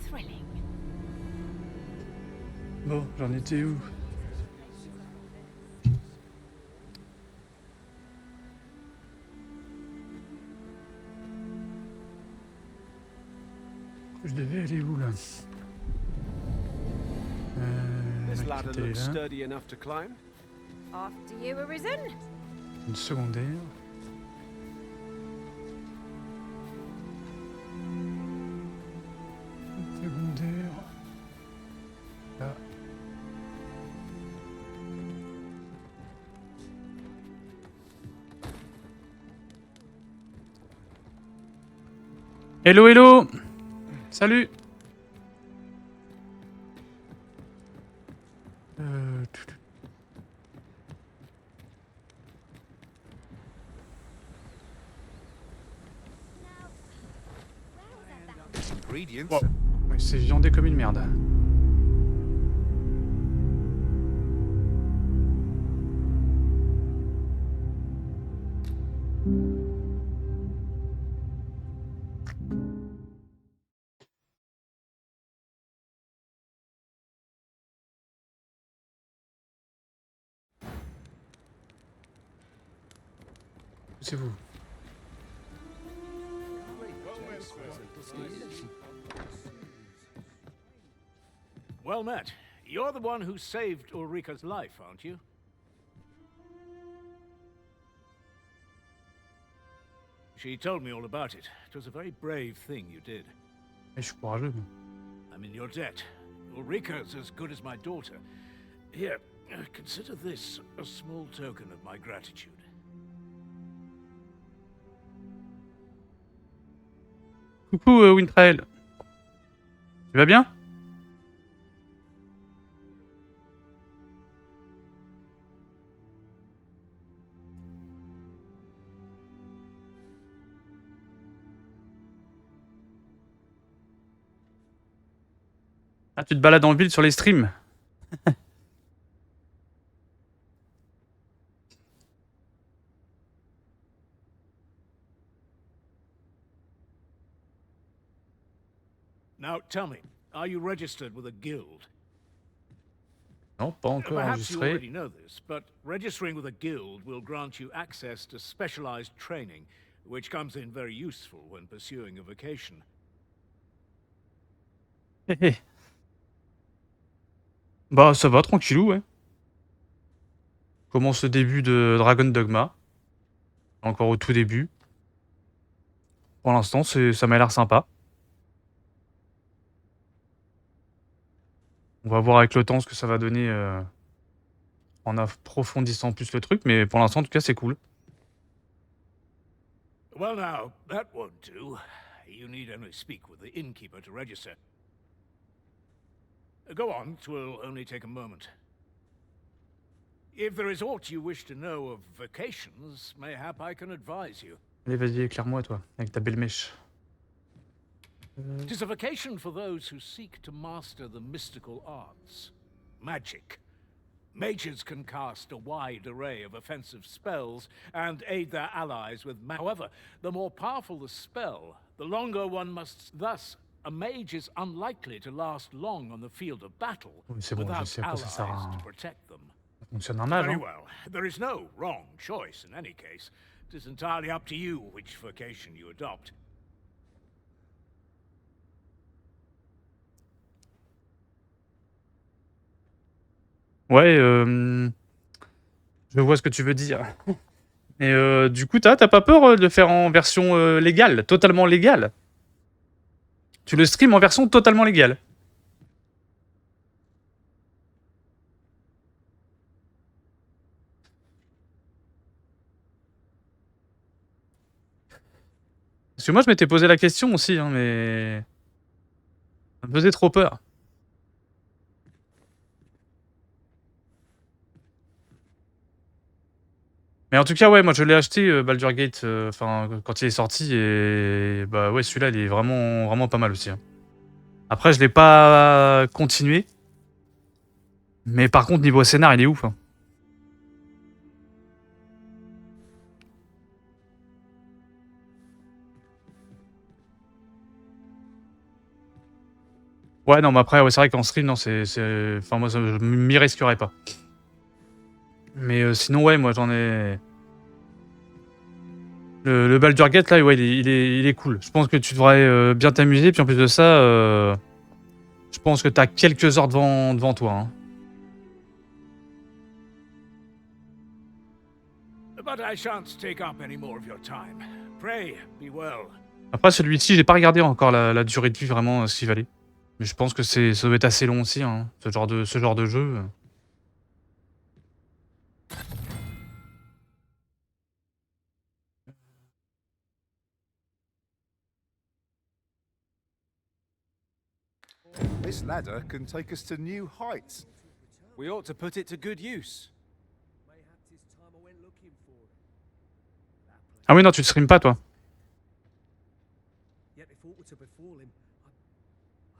thrilling. Bon, j'en étais où? Je devais aller où là? This La ladder quête, elle est looks là. sturdy enough to climb. After you, Arisen. Une secondaire. Une secondaire. Là. Hello, hello! Salut! Tout. Ingredients. Wow. Ouais, c'est viandé comme une merde. C'est vous. Well met. You're the one who saved Ulrika's life, aren't you? She told me all about it. It was a very brave thing you did. Je suis courageux. I'm in your debt. Ulrika's as good as my daughter. Here, consider this a small token of my gratitude. Coucou Wintrael. Tu vas bien? Ah, tu te balades en ville sur les streams? Now, tell me, are you registered with a guild? Non, pas encore Perhaps you already enregistré. know this, but registering with a guild will grant you access to specialized training, which comes in very useful when pursuing a vocation. Bah ça va, tranquillou, ouais. Commence le début de Dragon Dogma. Encore au tout début. Pour l'instant, ça m'a l'air sympa. On va voir avec le temps ce que ça va donner en approfondissant plus le truc, mais pour l'instant, en tout cas, c'est cool. Well now, that won't do. You need only speak with the innkeeper to register. Go on, 'twill only take a moment. If there is aught you wish to know of vocations, mayhap I can advise you. Allez, vas-y, éclaire-moi, toi, avec ta belle mèche. 'Tis a vocation for those who seek to master the mystical arts. Magic. Mages can cast a wide array of offensive spells and aid their allies with However, the more powerful the spell, the longer one must... Thus, a mage is unlikely to last long on the field of battle Oui, c'est bon, je without sais à quoi ça sert allies à... to protect them. Ça fonctionne un mage, Very hein. well. There is no wrong choice in any case. It is entirely up to you which vocation you adopt. Ouais, je vois ce que tu veux dire. Et du coup, t'as pas peur de le faire en version légale, totalement légale? Tu le stream en version totalement légale? Parce que moi, je m'étais posé la question aussi, hein, mais... Ça me faisait trop peur. Mais en tout cas, ouais, moi, je l'ai acheté, Baldur's Gate, enfin, quand il est sorti, et... Bah ouais, celui-là, il est vraiment, vraiment pas mal aussi, hein. Après, je l'ai pas continué. Mais par contre, niveau scénar, il est ouf, hein. Ouais, non, mais après, ouais, c'est vrai qu'en stream, non, c'est... Enfin, moi, je m'y risquerais pas. Mais sinon, ouais, moi, j'en ai... Le Baldur's Gate, là, ouais, il est cool. Je pense que tu devrais bien t'amuser. Puis en plus de ça, je pense que t'as quelques heures devant toi. Hein. But I shan't take up any more of your time. Pray, be well. Après, celui-ci, j'ai pas regardé encore la durée de vie, vraiment, ce qu'il valait. Mais je pense que ça doit être assez long aussi, hein, ce genre de jeu. This ladder can take us to new heights. We ought to put it to good use. Ah oui, non, tu te stream pas, toi.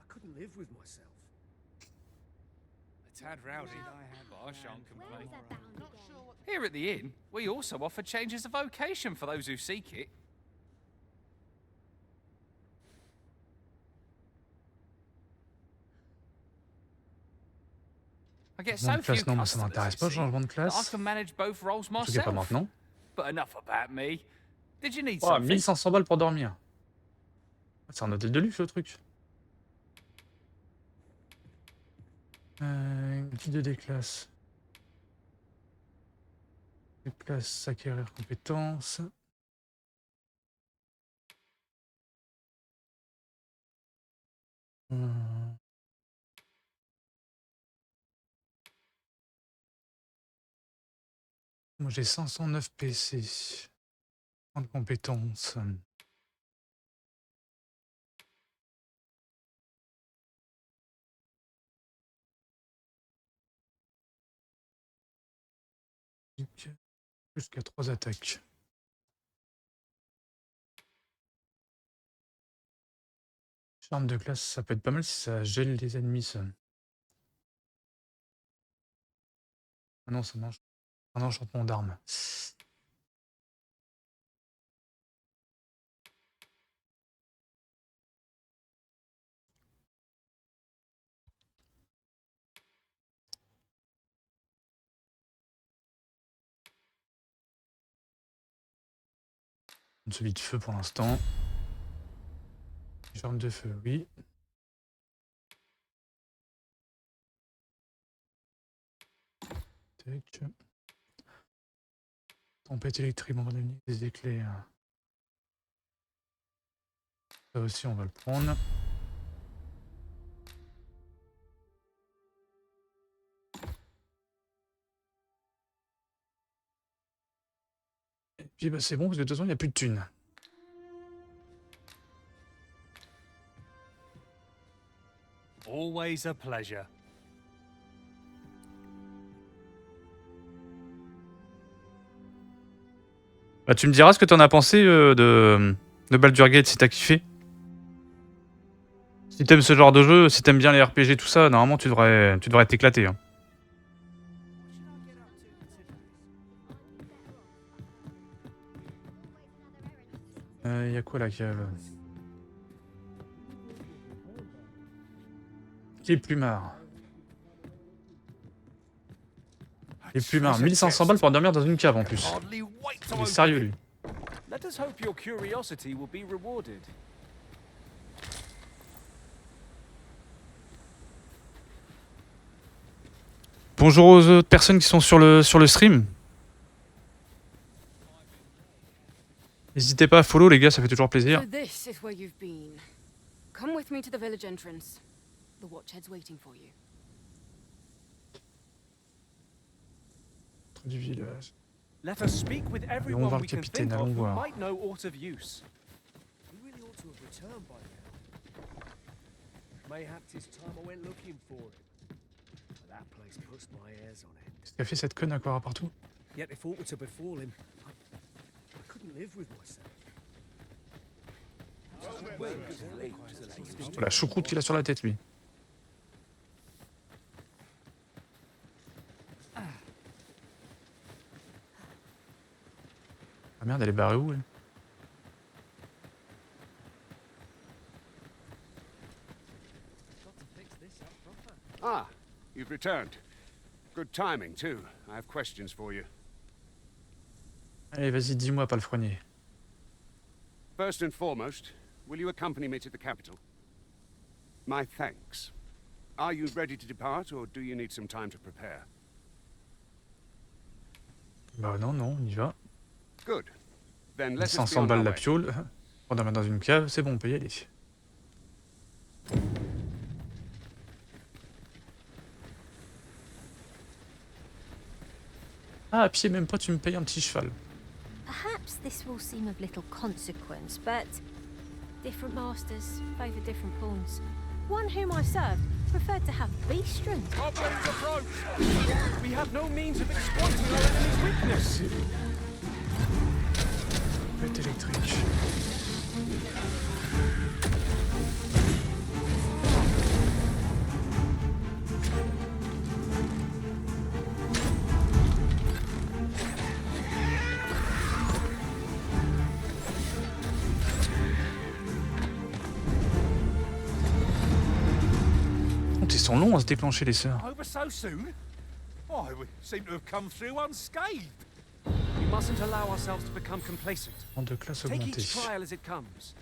A tad rowdy, but I shan't complain. Here at the inn, we also offer changes of vocation for those who seek it. I get so few Classe, non, moi, ça customers, m'intéresse pas, you le see, changement de that I classe. can manage both roles En tout cas, pas myself. maintenant. But enough about me. Did you need Oh, something? 1500 balles pour dormir. C'est un hôtel de luxe, le truc. Guide des classes. Des classes, acquérir compétences. Moi, j'ai 509 PC. Point de compétences. Jusqu'à 3 attaques. Charme de classe, ça peut être pas mal si ça gèle les ennemis, ça. Ah non, ça mange. Un enchantement d'armes. Celui de feu pour l'instant. Charme de feu, oui. Tac. Tempête électrique, bombe ennemi, des éclairs. Ça aussi, on va le prendre. Et puis bah, c'est bon, parce que de toute façon, il n'y a plus de thunes. Always a pleasure. Bah, tu me diras ce que t'en as pensé de Baldur's Gate, si t'as kiffé. Si t'aimes ce genre de jeu, si t'aimes bien les RPG, tout ça, normalement, tu devrais t'éclater. Hein. Y a quoi là qui est plumard. Les plumards, 1500 balles pour dormir dans une cave en plus. Il est sérieux lui. Let us hope your curiosity will be rewarded. Bonjour aux autres personnes qui sont sur le stream. N'hésitez pas à follow les gars, ça fait toujours plaisir. So this is where you've been. Come with me to the village entrance. The watchhead's waiting for you. Du village. Let us speak with voir everyone le we can capitaine, think of allons who voir. might know aught of use. He really ought to have returned by now. Mayhaps it's time I went looking for him. But that place puts my hairs on it. Qu'est-ce qu'a fait cette conne à courir partout? Yet if aught were to befall him, I couldn't live with myself. C'est la choucroute qu'il a sur la tête lui. Ah merde, elle est barrée où elle? Ah, you've returned. Good timing, too. I have questions for you. Allez, vas-y, dis-moi, palefrenier. First and foremost, will you accompany me to the capital? My thanks. Are you ready to depart, or do you need some time to prepare? Bah non, non, on y va. Good. Then let us be 500 on our balles la way. piole. On la met dans une cave, c'est bon, on peut y aller. Ah, à pied, même pas, tu me payes un petit cheval. Perhaps this will seem of little consequence, but different masters favour different pawns. One whom I served preferred to have beastrons. Goblins approach! We have no means of exploiting our enemy's weakness. Bête électrique. Ils sont longs à se déclencher les sœurs. Over so soon? Why, we seem to have come through unscathed. We mustn't allow ourselves to become complacent. En de classe Take augmentée. each trial as it comes.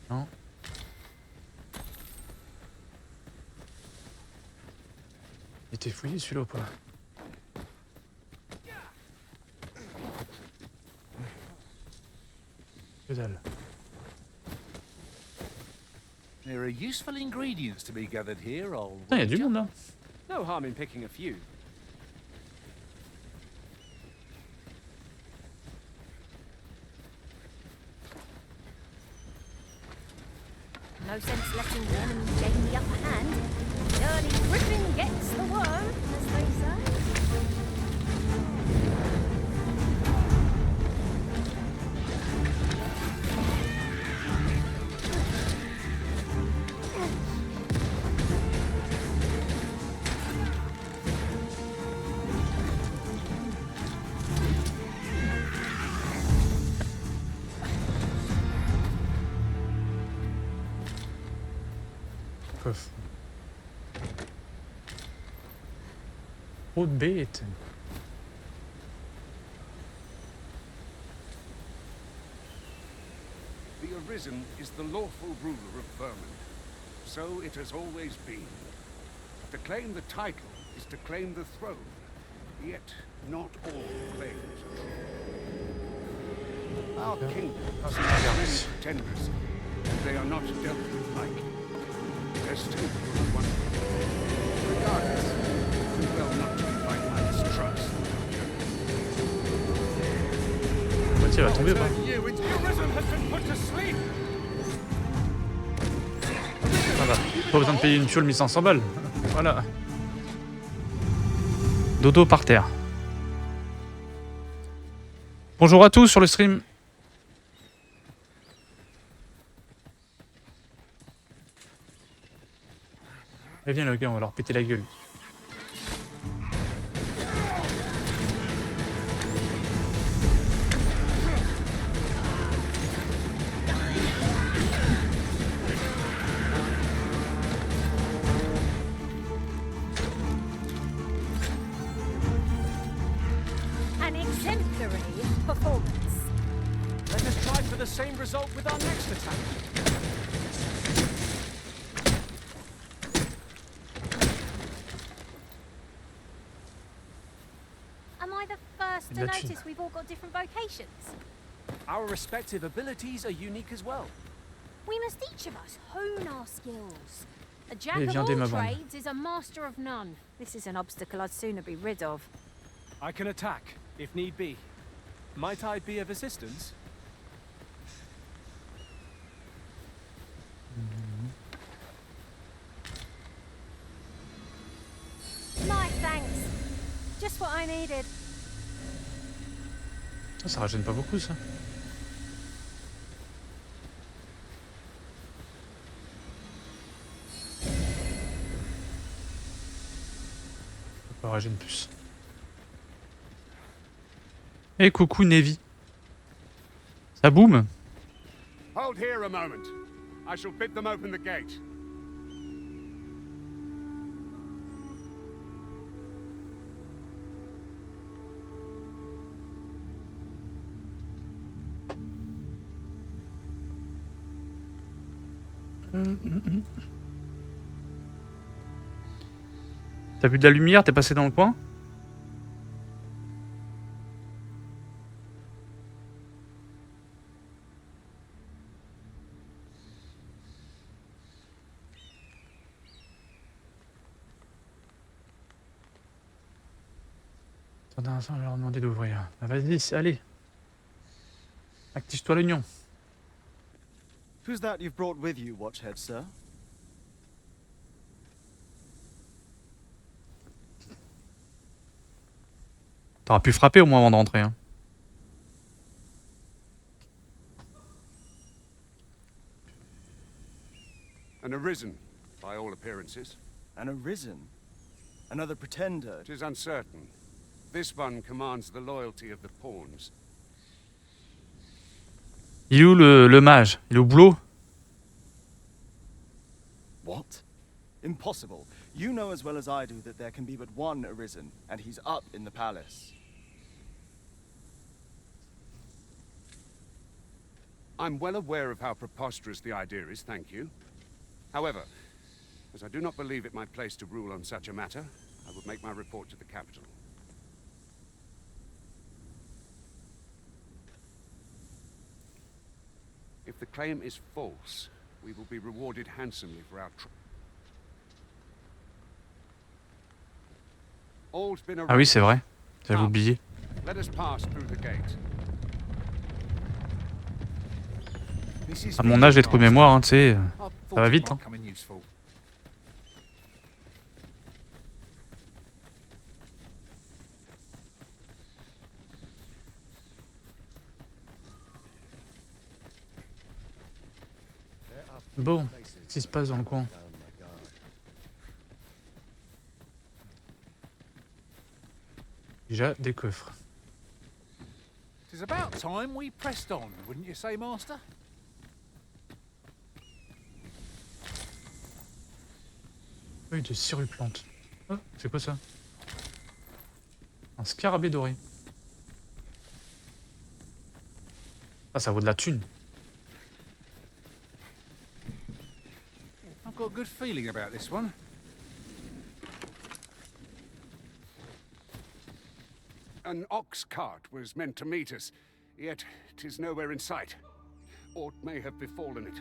Non. Il était fouillé celui-là ou pas? Que dalle. There are useful ingredients to be gathered here, old. Putain, y a du monde là. No harm in picking a few. No sense letting the enemy gain the upper hand. The early griffin gets the worm, as they say. Coffre. Trop de bêtes. The Arisen is the lawful ruler of Vermund. So it has always been. To claim the title is to claim the throne. Yet, not all claims are true. Our kingdom has many pretenders, and they are not dealt with lightly. There's still one. Regardless, do well not to invite my distrust. Moitié va tomber ou pas? You, it's Arisen has been put to sleep. Ça va. Pas besoin de payer une fiole 1500 balles. Voilà. Dodo par terre. Bonjour à tous sur le stream. Eh viens le gars, on va leur péter la gueule. An exemplary performance. Let us try for the same result with our next attack. Am I the first to La thune. notice we've all got different vocations? Our respective abilities are unique as well. We must each of us hone our skills. A jack Et of viendez, ma all bande. trades is a master of none. This is an obstacle I'd sooner be rid of. I can attack, if need be. Might I be of assistance? My thanks. Just what I needed. Ça rajeune pas beaucoup ça. Ça rajeune plus. Et coucou Navy. Ça boum. Hold here a moment. I shall bid them open the gate. T'as vu de la lumière, t'es passé dans le coin? Attends un instant, je vais leur demander d'ouvrir. Ah, vas-y, allez. Active-toi l'oignon. Who's that you've brought with you, Watchhead, sir? T'auras pu frapper au moins avant de rentrer. Hein. An arisen, by all appearances. An arisen? Another pretender? It is uncertain. This one commands the loyalty of the pawns. Il est où le mage? Il est au boulot? What? Impossible. You know as well as I do that there can be but one arisen, and he's up in the palace. I'm well aware of how preposterous the idea is, thank you. However, as I do not believe it my place to rule on such a matter, I will make my report to the capital. If the claim is false, we will be rewarded handsomely for our All's been Ah oui, c'est vrai. J'avais Come, oublié. Let us pass through the gate. À mon âge, les trous de mémoire, hein, tu sais, ça va vite. Hein. Bon, qu'est-ce qui se passe dans le coin? Déjà, des coffres. It is about time we pressed on, wouldn't you say, Master? Feuille de sirupplante. Oh, c'est quoi ça? Un scarabée doré. Ah, ça vaut de la thune. I've got a good feeling about this one. An ox cart was meant to meet us, yet 'tis nowhere in sight. Aught may have befallen it.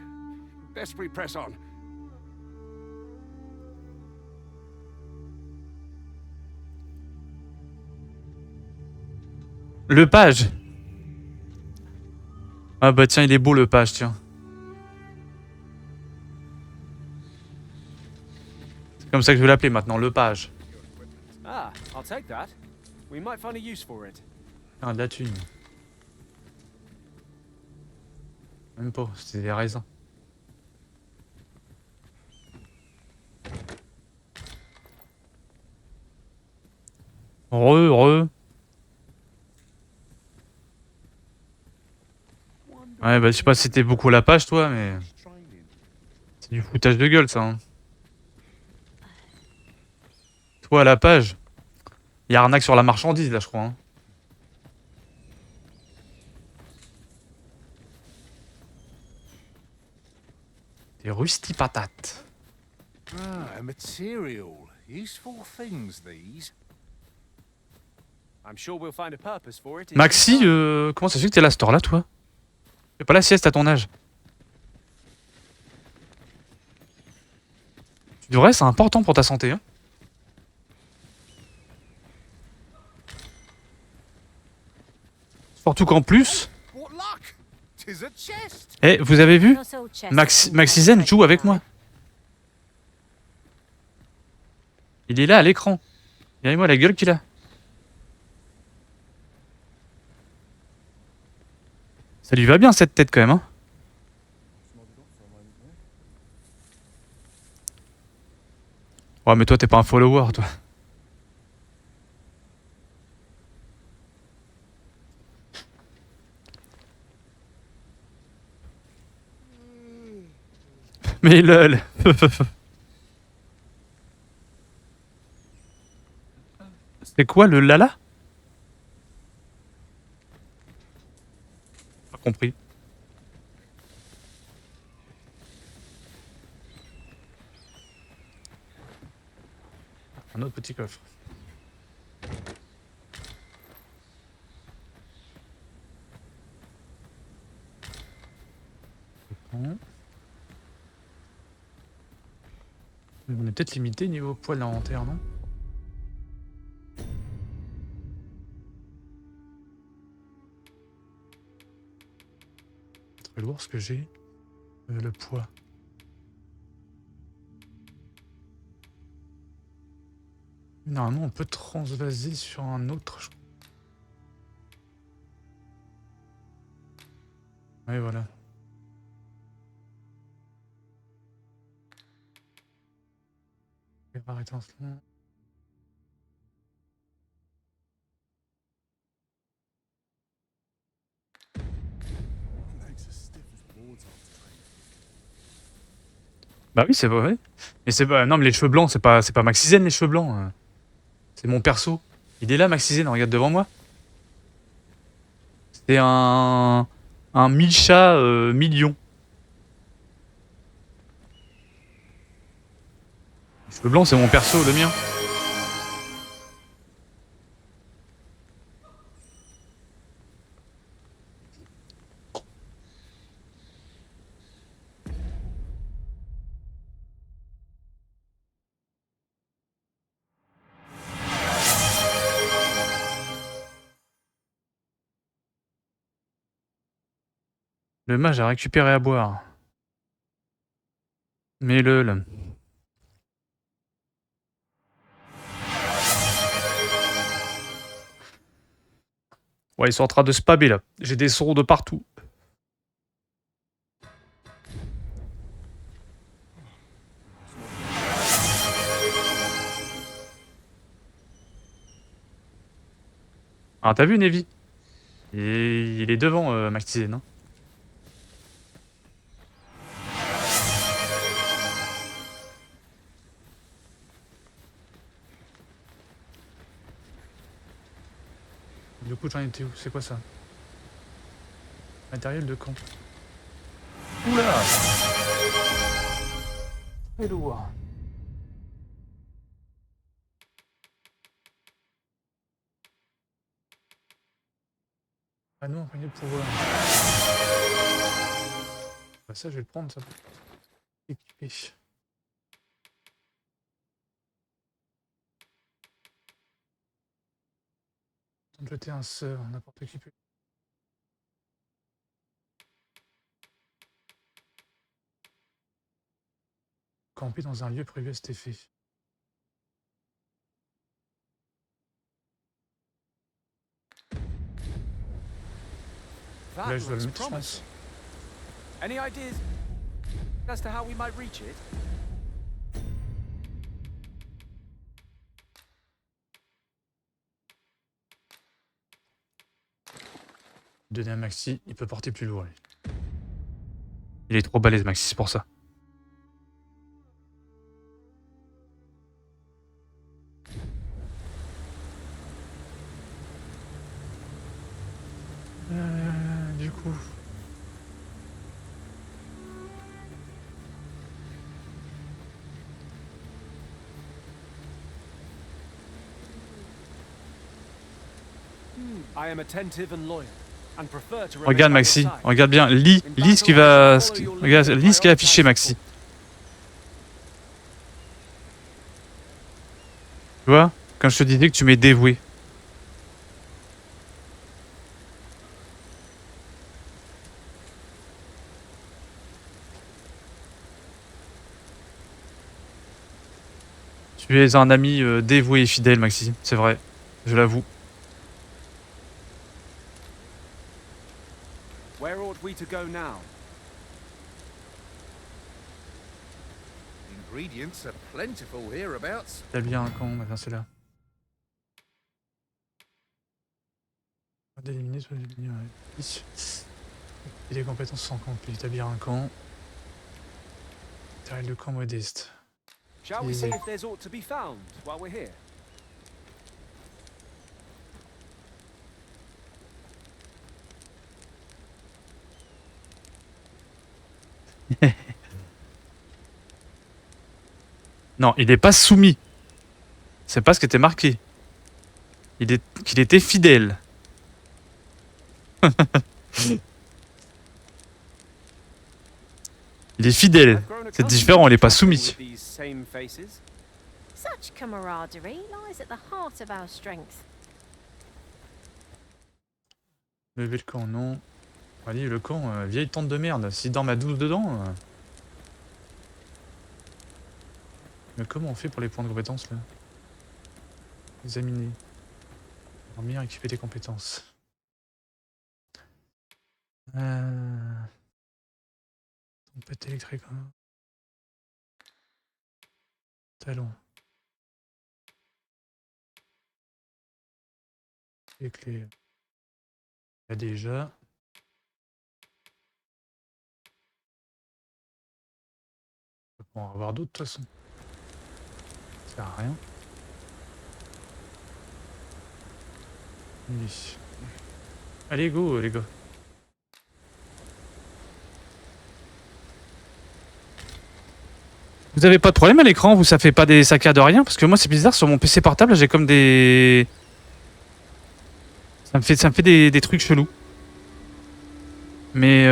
Best we press on. Le page. Ah bah tiens, il est beau le page, tiens. C'est comme ça que je vais l'appeler maintenant, le page. Ah, I'll take that. We might find a use for it. Ah, de la thune. Même pas, c'était des raisins. Re. Ouais, bah je sais pas si t'es beaucoup à la page, toi, mais... C'est du foutage de gueule, ça. Hein. Toi, à la page, il y a arnaque sur la marchandise, là, je crois. Hein. Des rustipatates. Ah, a material. Useful things, these. I'm sure we'll find a purpose for it. Maxi, comment ça se fait que t'es là, ce là toi? Fais pas la sieste à ton âge. Tu devrais, c'est important pour ta santé. Hein. Surtout qu'en plus... What luck! 'Tis a chest! Eh, vous avez vu? Not all chests Maxi Zen joue avec moi. Il est là à l'écran. Regardez-moi la gueule qu'il a. Ça lui va bien cette tête quand même. Hein. Ouais, mais toi t'es pas un follower, toi. Mais lol. C'est quoi le lala? Pas compris. Un autre petit coffre. Bon. On est peut-être limité niveau poids de l'inventaire, non? Très lourd ce que j'ai. Le poids. Normalement, on peut transvaser sur un autre. Ouais, voilà. Barre étincelant. Bah oui, c'est vrai. Mais c'est pas. Non, mais les cheveux blancs, c'est pas Maxi Zen, les cheveux blancs. C'est mon perso. Il est là, Maxi Zen, regarde devant moi. C'est un Misha million. Les cheveux blancs, c'est mon perso, le mien. Le mage a récupéré à boire. Mais le... Ouais, ils sont en train de spammer là. J'ai des sons de partout. Ah, t'as vu, Nevi? Il est devant Maxi Zen, hein. Du coup, j'en étais où? C'est quoi ça? Matériel de camp. Oula! Très lourd. Ah non, rien de pouvoir. Bah ça, je vais le prendre, ça. Équipé. Temps de jeter un sort, n'importe qui peut. Camper dans un lieu prévu à cet effet. Là, je dois le mettre, je pense. Any ideas as to how we might reach it? Donner à Maxi, il peut porter plus lourd, lui. Il est trop balèze, Maxi, c'est pour ça. Du coup... I am attentive and loyal, and prefer to remain Regarde by your Maxi, side. regarde bien, lis ce qui va... Regarde, lis ce qui est affiché, Maxi. Tu vois? Quand je te disais que tu m'es dévoué. Tu es un ami dévoué et fidèle, Maxi, c'est vrai, je l'avoue. Where ought we to go now? Ingredients are plentiful hereabouts. T'as bien un camp, maintenant c'est là. D'éliminer, soit d'éliminer, ouais. Et les compétences sans camp, établir un camp. Taille de camp modeste. Shall we see if there's aught to be found while we're here? Non, il est pas soumis. C'est pas ce qui était marqué. Qu'il était fidèle. Il est fidèle. C'est différent, il est pas soumis. Such camaraderie lies at the heart of our strength. Lever le camp, non. Allez, le camp, vieille tente de merde. S'il dorme à 12 dedans. Mais comment on fait pour les points de compétences là? Examiner. Dormir, équiper des compétences. Tempête électrique. Hein. Talon. Les clés. Il y a déjà. On va en avoir d'autres de toute façon. Ça sert à rien. Oui. Allez, go les gars. Vous avez pas de problème à l'écran, vous ça fait pas des saccades de rien? Parce que moi c'est bizarre, sur mon PC portable j'ai comme des... Ça me fait des trucs chelous. Mais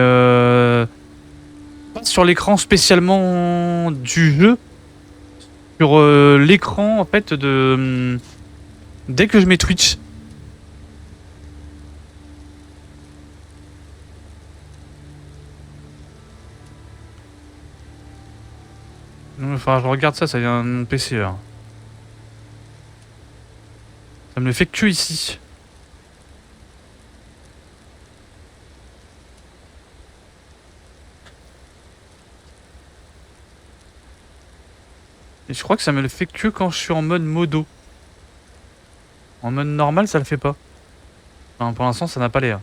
pas sur l'écran spécialement du jeu. Sur l'écran en fait de... dès que je mets Twitch. Enfin, je regarde ça, ça vient de mon PC là. Ça me le fait que ici. Et je crois que ça me le fait que quand je suis en mode modo. En mode normal, ça le fait pas. Enfin, pour l'instant, ça n'a pas l'air.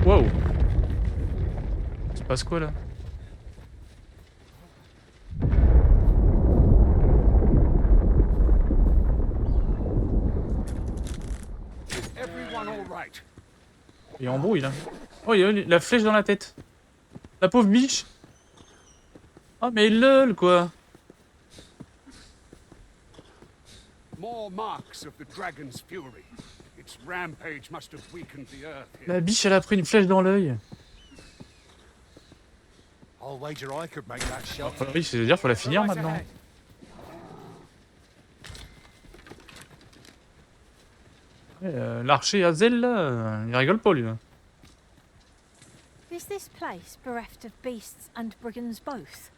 Wow. Il se passe quoi là? Il est en brouille là. Oh, il y a la flèche dans la tête. La pauvre biche. Oh, mais lol quoi. More marks of the dragon's fury. Its rampage must have weakened the earth here. La biche, elle a pris une flèche dans l'œil. I'll wager I could make that shot. Oui, c'est-à-dire faut la finir maintenant. L'archer Hazel là, il rigole pas lui. Is this place bereft of beasts and brigands both?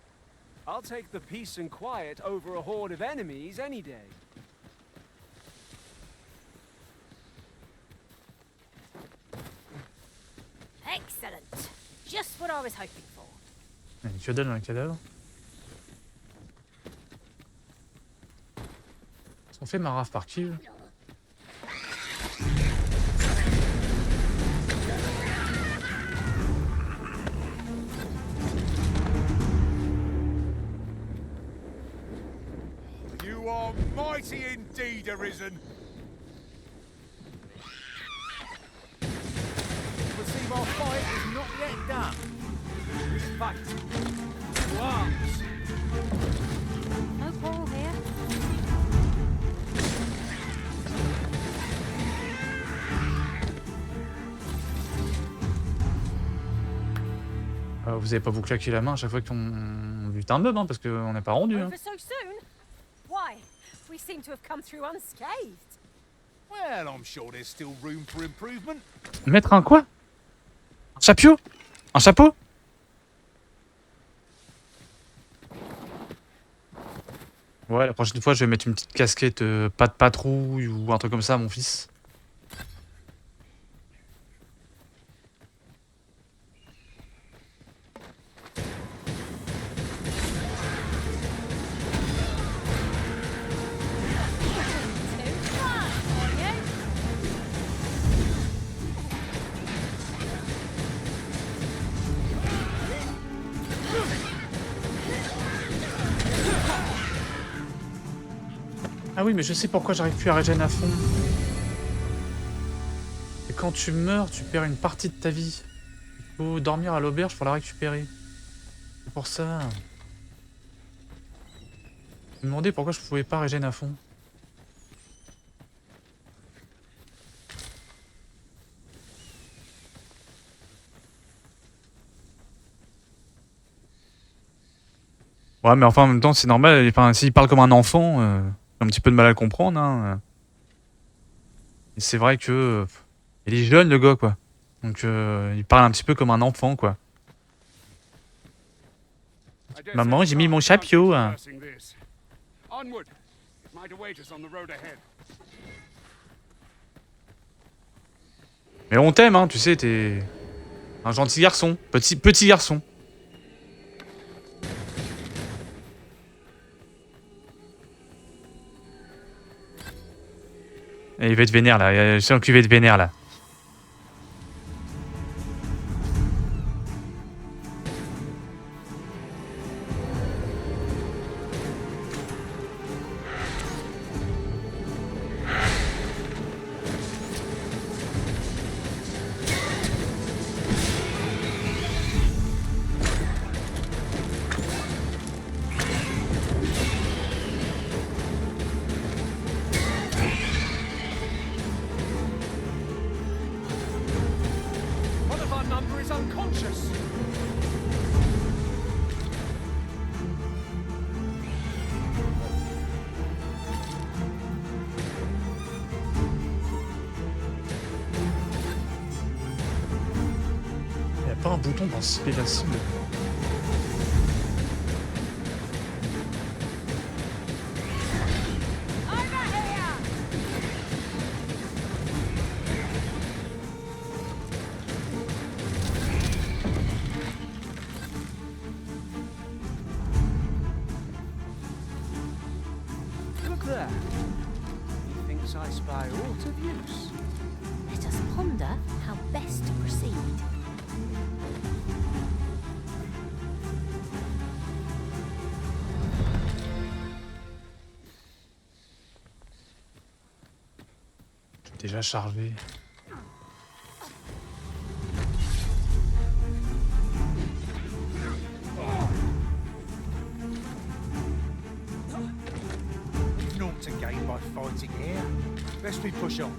I'll take the peace and quiet over a horde of enemies any day. Excellent. Just what I was hoping for. Il y a une que dalle dans le cadavre. Est-ce qu'on fait ma raf par kill? You are mighty indeed, Arisen. But see, my fight is not yet done. Fight. To arms. No quarrel here. Vous avez pas vous claquer la main à chaque fois qu'on bute un mob, hein, parce qu'on n'est pas rendu. Hein. Over so soon? Why? We seem to have come through unscathed. Well, I'm sure there's still room for improvement. Mettre un quoi? Un chapeau? Un chapeau? Ouais, la prochaine fois, je vais mettre une petite casquette pas de patrouille ou un truc comme ça à mon fils. Ah oui, mais je sais pourquoi j'arrive plus à régénérer à fond. Et quand tu meurs, tu perds une partie de ta vie. Il faut dormir à l'auberge pour la récupérer. C'est pour ça. Je me demandais pourquoi je pouvais pas régénérer à fond. Ouais, mais enfin, en même temps, c'est normal. Enfin, s'il parle comme un enfant, j'ai un petit peu de mal à le comprendre. Hein. Et c'est vrai que il est jeune, le gars, quoi. Donc, il parle un petit peu comme un enfant, quoi. I dare Maman, say j'ai mis the mon guards can't be chapeau. Hein. traversing this. Onward. It might await us on the road ahead. Mais on t'aime, hein, tu sais, t'es un gentil garçon. Petit garçon. Et il va être vénère, là. Je sens qu'il va être vénère, là. One of our number is unconscious. Il n'y a pas un bouton pour anticiper la cible. Look there. He thinks I spy aught of use. Let us ponder how best to proceed. Déjà chargé. We've naught to gain by fighting here. Best we push on.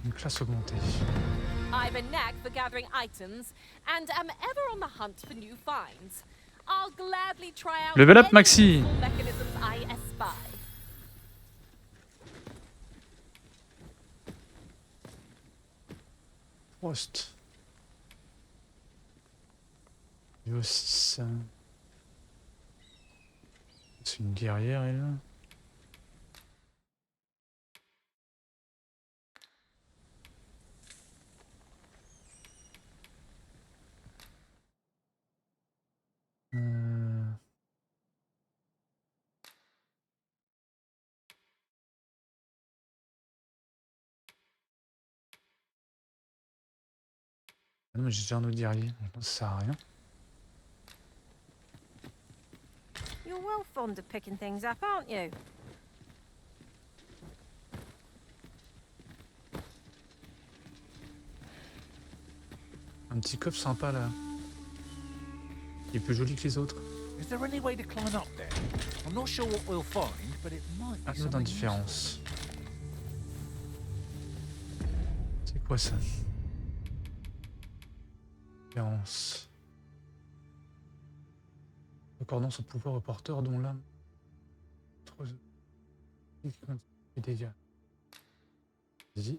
Une classe augmentée. I've a knack for gathering items and am ever on the hunt for new finds. I'll gladly try out Level up, any Maxi. useful mechanisms I espy. Prost. Niveau 6. C'est une guerrière, elle. Ah non, mais j'ai déjà un autre guerrier, donc ça sert à rien. You're well fond of picking things up, aren't you? Un petit coffre sympa là. Il est plus joli que les autres. Is there any way to climb up there? I'm not sure what we'll find, but it might be Anneau something d'indifférence. C'est quoi ça? Indifférence. accordant son pouvoir au porteur dont l'âme... Les dégâts. Vas-y.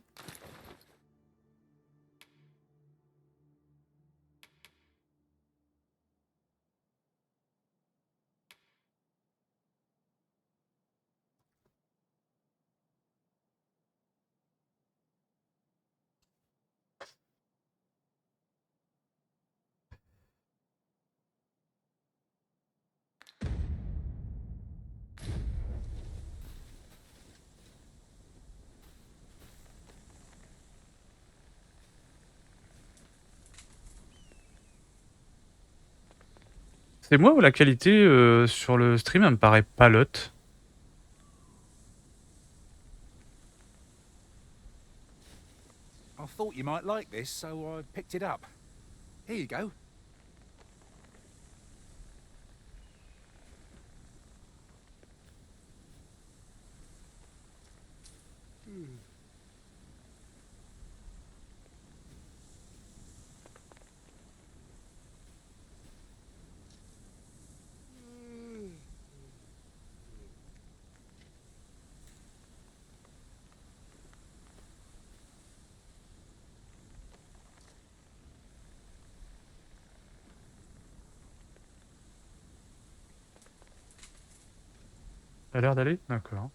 C'est moi ou la qualité sur le stream, elle me paraît palote. I thought you might like this, so I picked it up. Here you go. Ça a l'air d'aller? D'accord.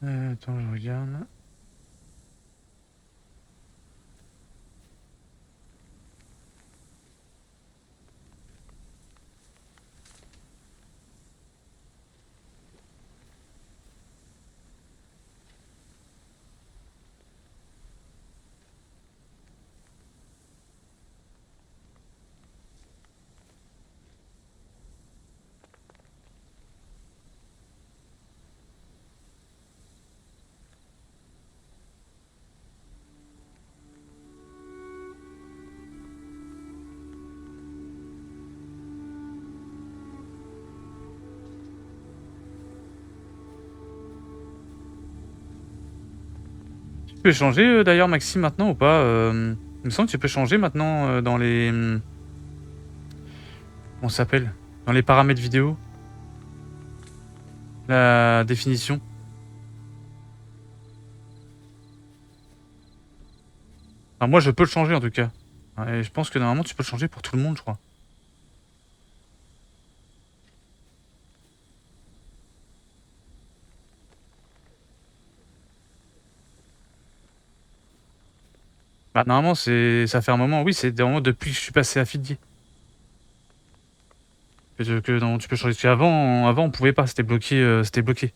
Attends, je regarde. Tu peux changer d'ailleurs Maxime maintenant ou pas il me semble que tu peux changer maintenant dans les... comment ça s'appelle? Dans les paramètres vidéo. La définition. Enfin, moi je peux le changer en tout cas. Et je pense que normalement tu peux le changer pour tout le monde je crois. Bah normalement ça fait un moment, oui c'est vraiment depuis que je suis passé à Fidji. Non, tu peux changer. Parce qu'avant on pouvait pas, c'était bloqué, c'était bloqué.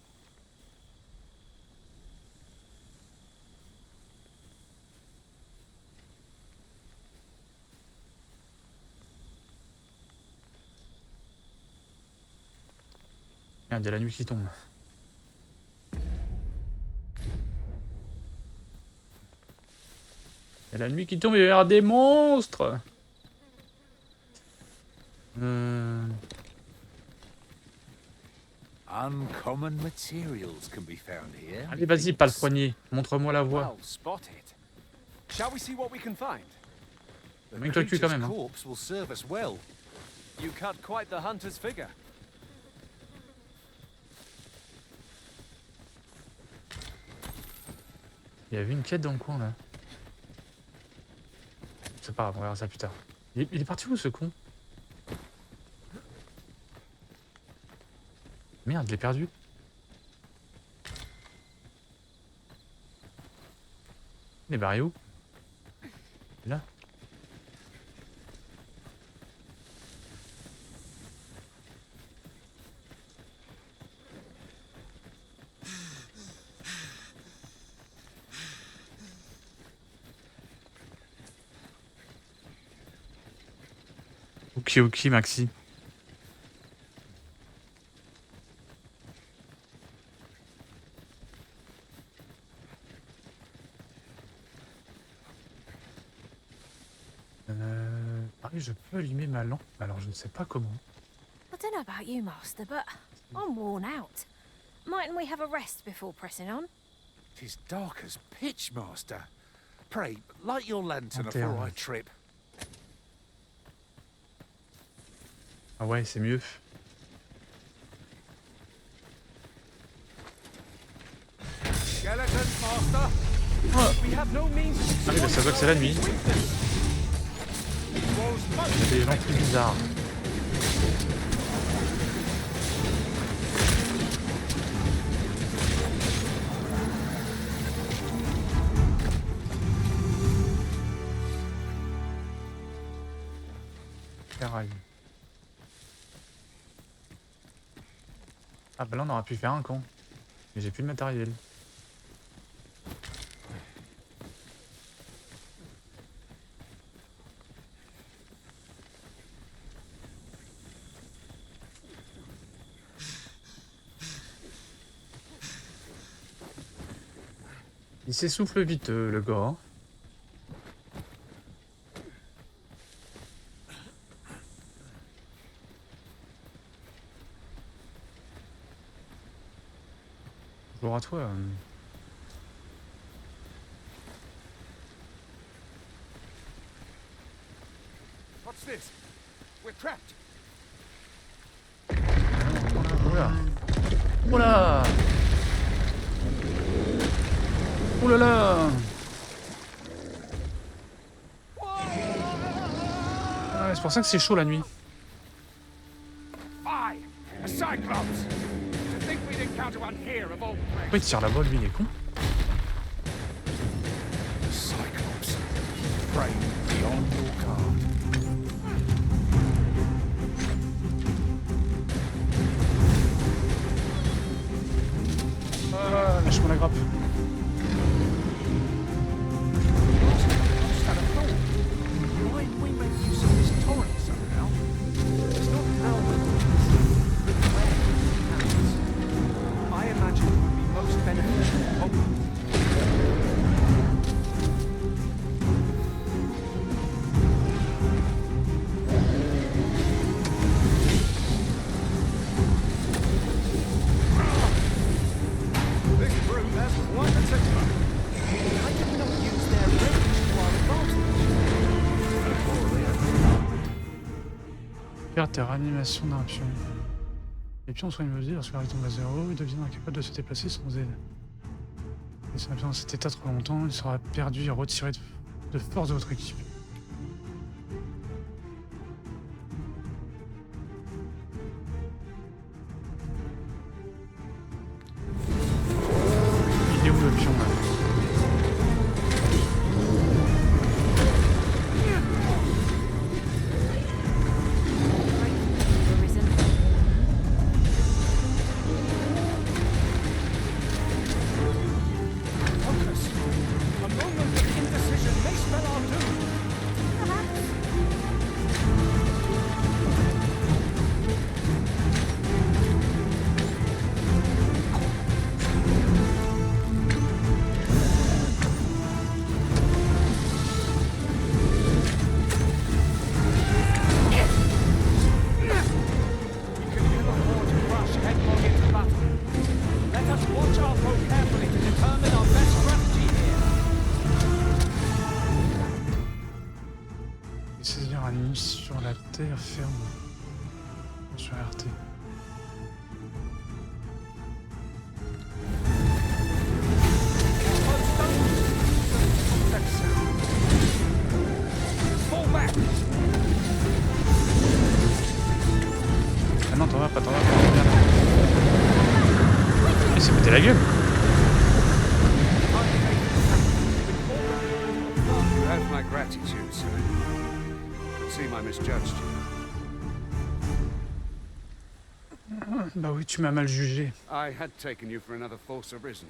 Merde, il y a la nuit qui tombe. Il y a la nuit qui tombe, il va y avoir des monstres. Uncommon materials can be found here. Allez, vas-y, pas le poignet. Montre-moi la voie. Well spotted. Shall we see what we can find? Mets-toi le cul quand même. Hein. Corpse will serve us well. You cut quite the hunter's figure. Il y avait une quête dans le coin là. C'est pas grave, on verra ça plus tard. Il est parti où ce con? Merde, je l'ai perdu. Il est barré où? Là. Ok, Maxi. Ah oui, je peux allumer ma lampe. Alors, je ne sais pas comment. I don't know about you, Master, but I'm worn out. Mightn't we have a rest before pressing on? Tis dark as pitch, Master. Pray, light your lantern 21. afore I trip. Ah ouais, c'est mieux. Skeletons, Master! We have no means of Ah oui, bah, ça voit que c'est la nuit. Il y a des gens plus bizarres. Ferraille. Ah bah là on aurait pu faire un camp. Mais j'ai plus de matériel. Il s'essouffle vite le gars. Hein. Bonjour à toi. What's this? We're trapped. Oula. Oula. Oulala. Ah ouais, c'est pour ça que c'est chaud la nuit. Aye, a cyclops. To think we'd encounter one here of all places. Pourquoi il tire là-bas lui, il est con? Cyclops. Pray, be on your guard. Ah, lâche-moi la grappe. Perdre tes réanimations d'un pion. Les pions sont immobiles lorsque la tombe à zéro, ils deviennent incapables de se déplacer sans aide. Et si on est dans cet état trop longtemps, il sera perdu et retiré de force de votre équipe. Il est où le pion là? Saisir un ennemi sur la terre ferme. Sur RT. Ah non, t'en vas pas, regarde. Il s'est pété la gueule. You have my gratitude, sir. See, I misjudged you. Bah oui, tu m'as mal jugé. I had taken you for another false arisen.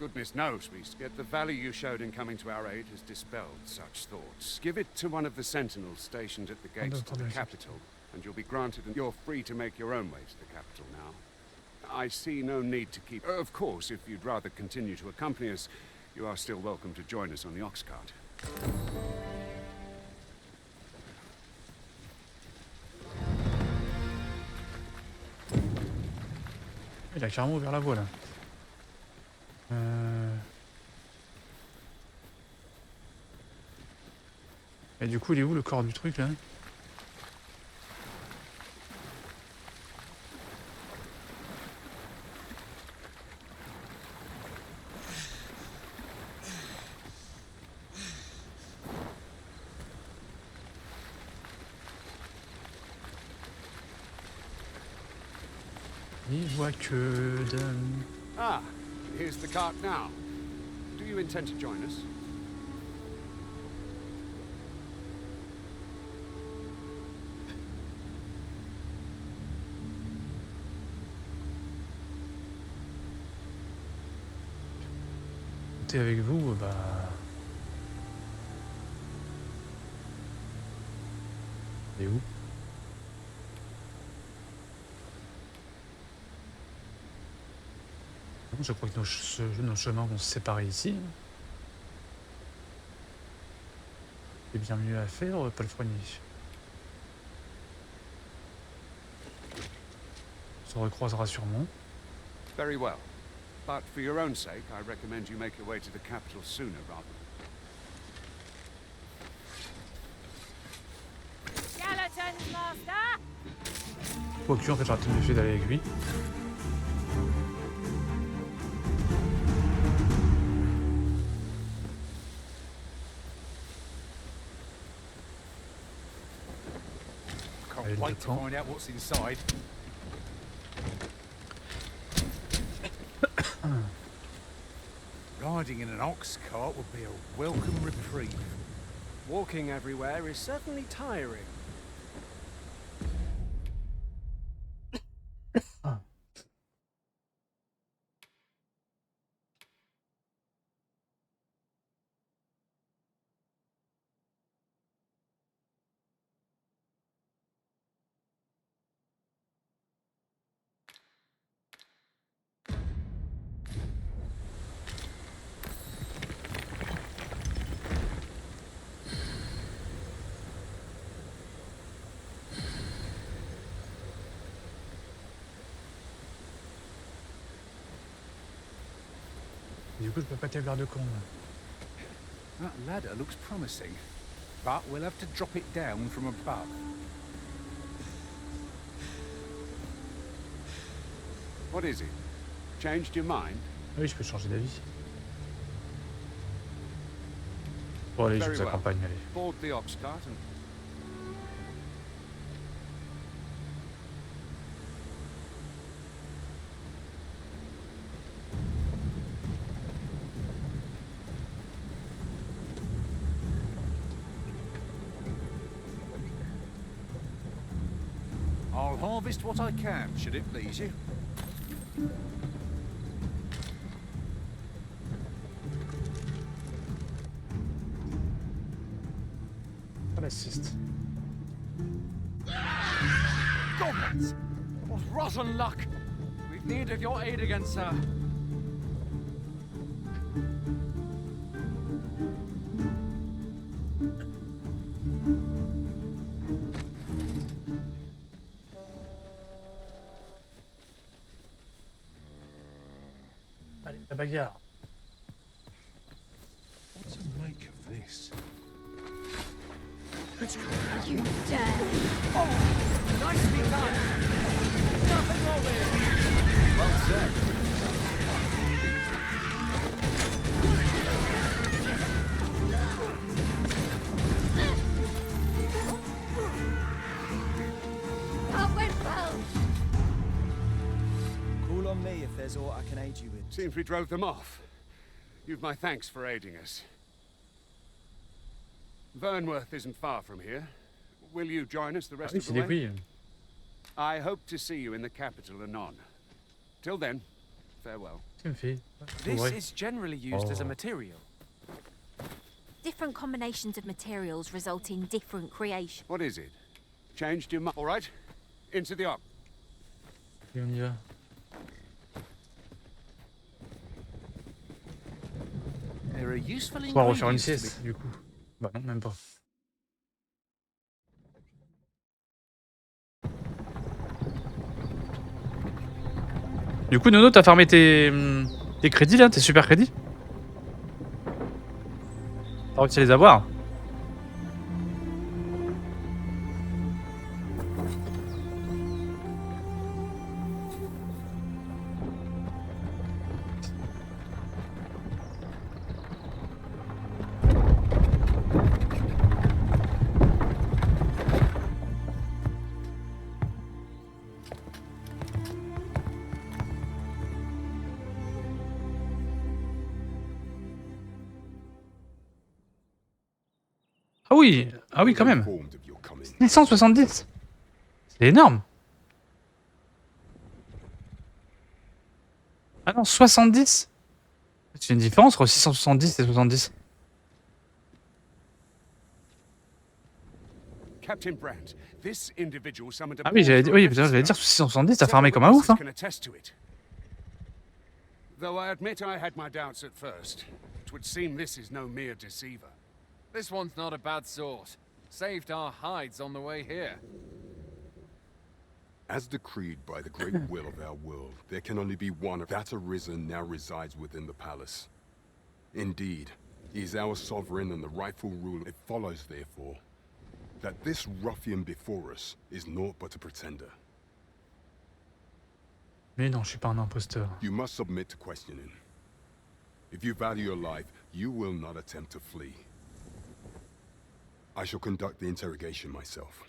Goodness knows, beast. Yet the value you showed in coming to our aid has dispelled such thoughts. Give it to one of the sentinels stationed at the gates to the capital, and you'll be granted, and you're free to make your own way to the capital now. I see no need to keep... Of course, if you'd rather continue to accompany us, you are still welcome to join us on the ox cart. Il a carrément ouvert la voie là. Et du coup, il est où le corps du truc là? Il voit que dalle. Ah, here's the cart now. Do you intend to join us? T'es avec vous, bah... Et où? Je crois que nos chemins vont se séparer ici. C'est bien mieux à faire, palefrenier. On se recroisera sûrement. Very well. But for your own sake, I recommend you make your way to the capital sooner rather than... Skeletons, Master! Quoique, en fait, j'aurais peut-être mieux fait d'aller avec lui. Can't wait to find out what's inside. Riding in an ox cart would be a welcome reprieve. Walking everywhere is certainly tiring. Du coup, je peux pas t'avoir de con. That ladder looks promising, but we'll have to drop it down from above. What is it? Changed your mind? Oui, je peux changer d'avis. Bon, allez, je Very vous well. accompagne, allez. Board the ox cart and... I'll harvest what I can, should it please you. Pas l'assist. Goblins! What rotten luck! We've needed your aid against her. Allez, la bagarre. What to make of this? You dare! Nicely done! Nothing wrong with it! Well said. That went well! Call on me if there's aught I can aid you with. Seems we drove them off. You've my thanks for aiding us. Vernworth isn't far from here. Will you join us the Ah rest oui, of c'est the des way? couilles. I hope to see you in the capital anon. Till then, Farewell. Qu'est-ce qu'il me fait? This Ouais. is generally used as a Oh. material. Different combinations of materials result in different creations. What is it? Changed your mind? All right. Into the ark. Et on y va. There are useful On va refaire une ingredients to be- sieste, du coup. Bah non, même pas. Du coup, Nono, t'as farmé tes crédits là, tes super crédits? T'as réussi à les avoir? Ah oui, quand même. 1170. C'est énorme. Ah non, 70. C'est une différence entre 670 et 70. Captain Brandt, this individual summoned a Ah oui, j'allais dire 670, t'as farmé comme un ouf, hein. Though I admit I had my doubts at first. It would seem this is no mere deceiver. This one's not a bad sort. Saved our hides on the way here. As decreed by the great will of our world, there can only be one. That Arisen now resides within the palace. Indeed, he is our sovereign and the rightful ruler. It follows, therefore, that this ruffian before us is naught but a pretender. Mais non, je suis pas un imposteur. You must submit to questioning. If you value your life, you will not attempt to flee. I shall conduct the interrogation myself.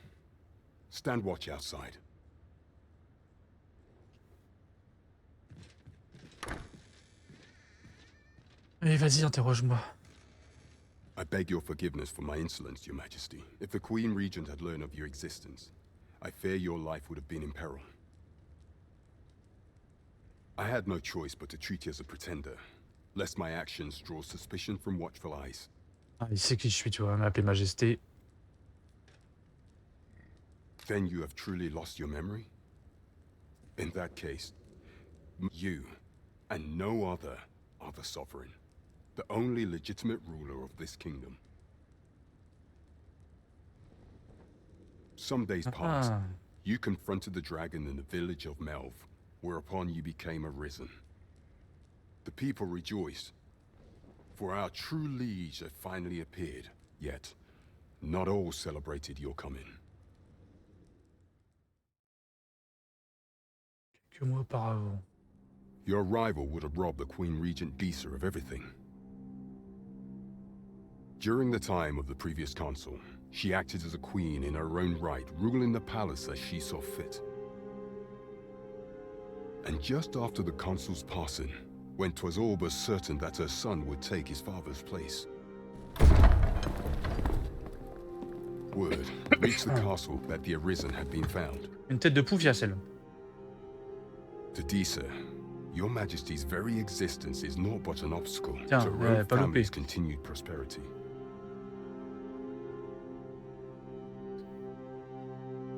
Stand watch outside. Allez, vas-y, interroge-moi. I beg your forgiveness for my insolence, Your Majesty. If the Queen Regent had learned of your existence, I fear your life would have been in peril. I had no choice but to treat you as a pretender, lest my actions draw suspicion from watchful eyes. Ah, il sait qui je suis, tu vois, m'appeler Majesté. Then you have truly lost your memory? In that case, you and no other are the sovereign, the only legitimate ruler of this kingdom. Some days passed. You confronted the dragon in the village of Melv, whereupon you became Arisen. The people rejoiced, for our true liege had finally appeared. Yet, not all celebrated your coming. Quelques mois auparavant. Your arrival would have robbed the Queen Regent Disa of everything. During the time of the previous consul, she acted as a queen in her own right, ruling the palace as she saw fit. And just after the consul's passing, when 'twas all but certain that her son would take his father's place, word reached the castle that the Arisen had been found. Une tête de poufiassel. To Disa, Your Majesty's very existence is naught but an obstacle Tiens, to her own pas loupé. family's continued prosperity.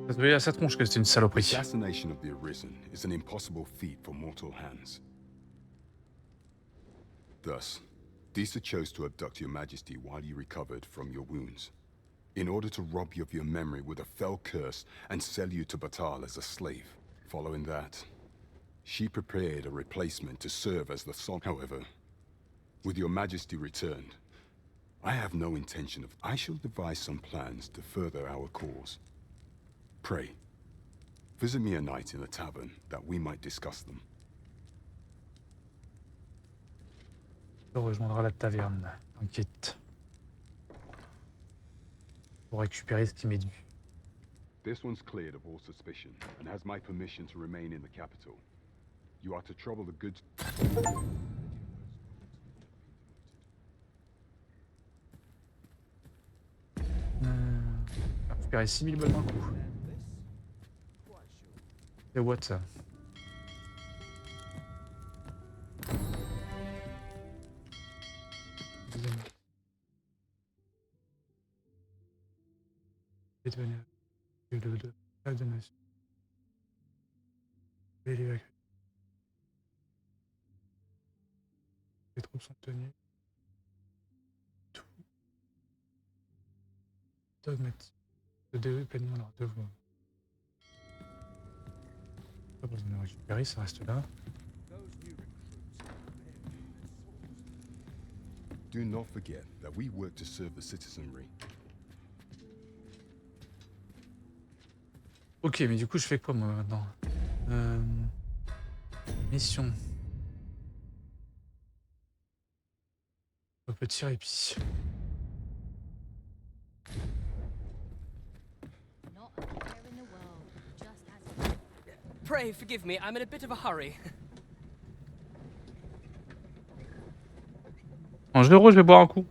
Ça se voyait à sa tronche que c'était une saloperie. Assassination of the Arisen is an impossible feat for mortal hands. Thus, Disa chose to abduct Your Majesty while you recovered from your wounds, in order to rob you of your memory with a fell curse and sell you to Batal as a slave. Following that, she prepared a replacement to serve as the son. However, with Your Majesty returned, I have no intention of... I shall devise some plans to further our cause. Pray, visit me a night in the tavern that we might discuss them. On rejoindra la taverne, t'inquiète. Pour récupérer ce qui m'est dû. This one's cleared of all suspicion and has my permission to remain in the capital. You are to trouble the goods. Récupérer 6000 balles d'un coup. C'est what ça? Les troupes sont tenues. Tout. Dogmatique. Le DE pleinement leur devoir. Pas besoin de récupérer, ça reste là. Do not forget that we work to serve the citizenry. Ok, mais du coup, je fais quoi moi maintenant? Mission. Au petit répit. Pray forgive me, I'm in a bit of a hurry. En jeu de rôle, je vais boire un coup.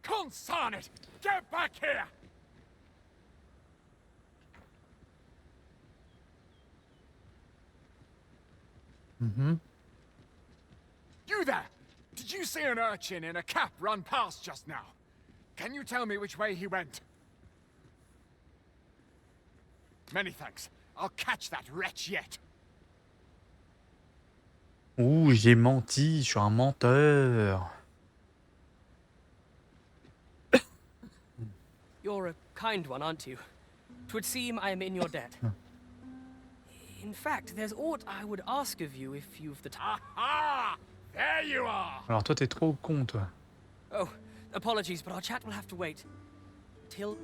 Consign it! Get back here! You there! Did you see an urchin in a cap run past just now? Can you tell me which way he went? Many thanks. I'll catch that wretch yet. Ouh, j'ai menti, je suis un menteur. You're a kind one, aren't you? 'Twould seem I am in your debt. In fact, there's aught I would ask of you if you've the time. Aha! There you are! Alors toi, t'es trop con, toi. Oh, apologies, but our chat will have to wait. Till...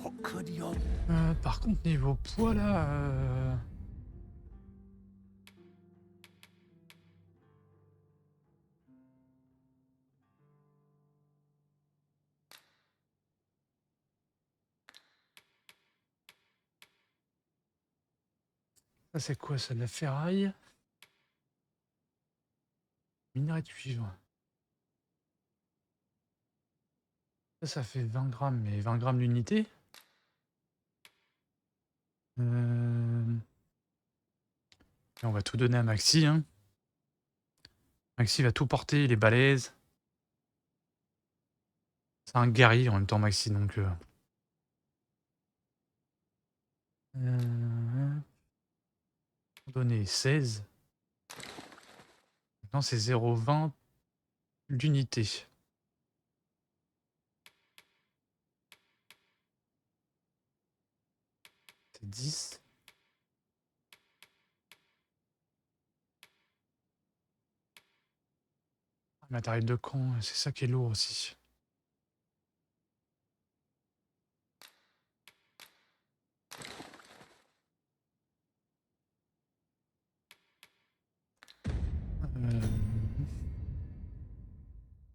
What could your... Par contre, niveau poids, là... Ça, c'est quoi, ça? De la ferraille? Minerai de cuivre. Ça fait 20 grammes, mais 20 grammes d'unité? Et on va tout donner à Maxi, hein. Maxi va tout porter, il est balèze. C'est un guerrier en même temps, Maxi, donc... Donner 16. Maintenant, c'est 0,20 d'unité. C'est 10. Matériel de camp, c'est ça qui est lourd aussi.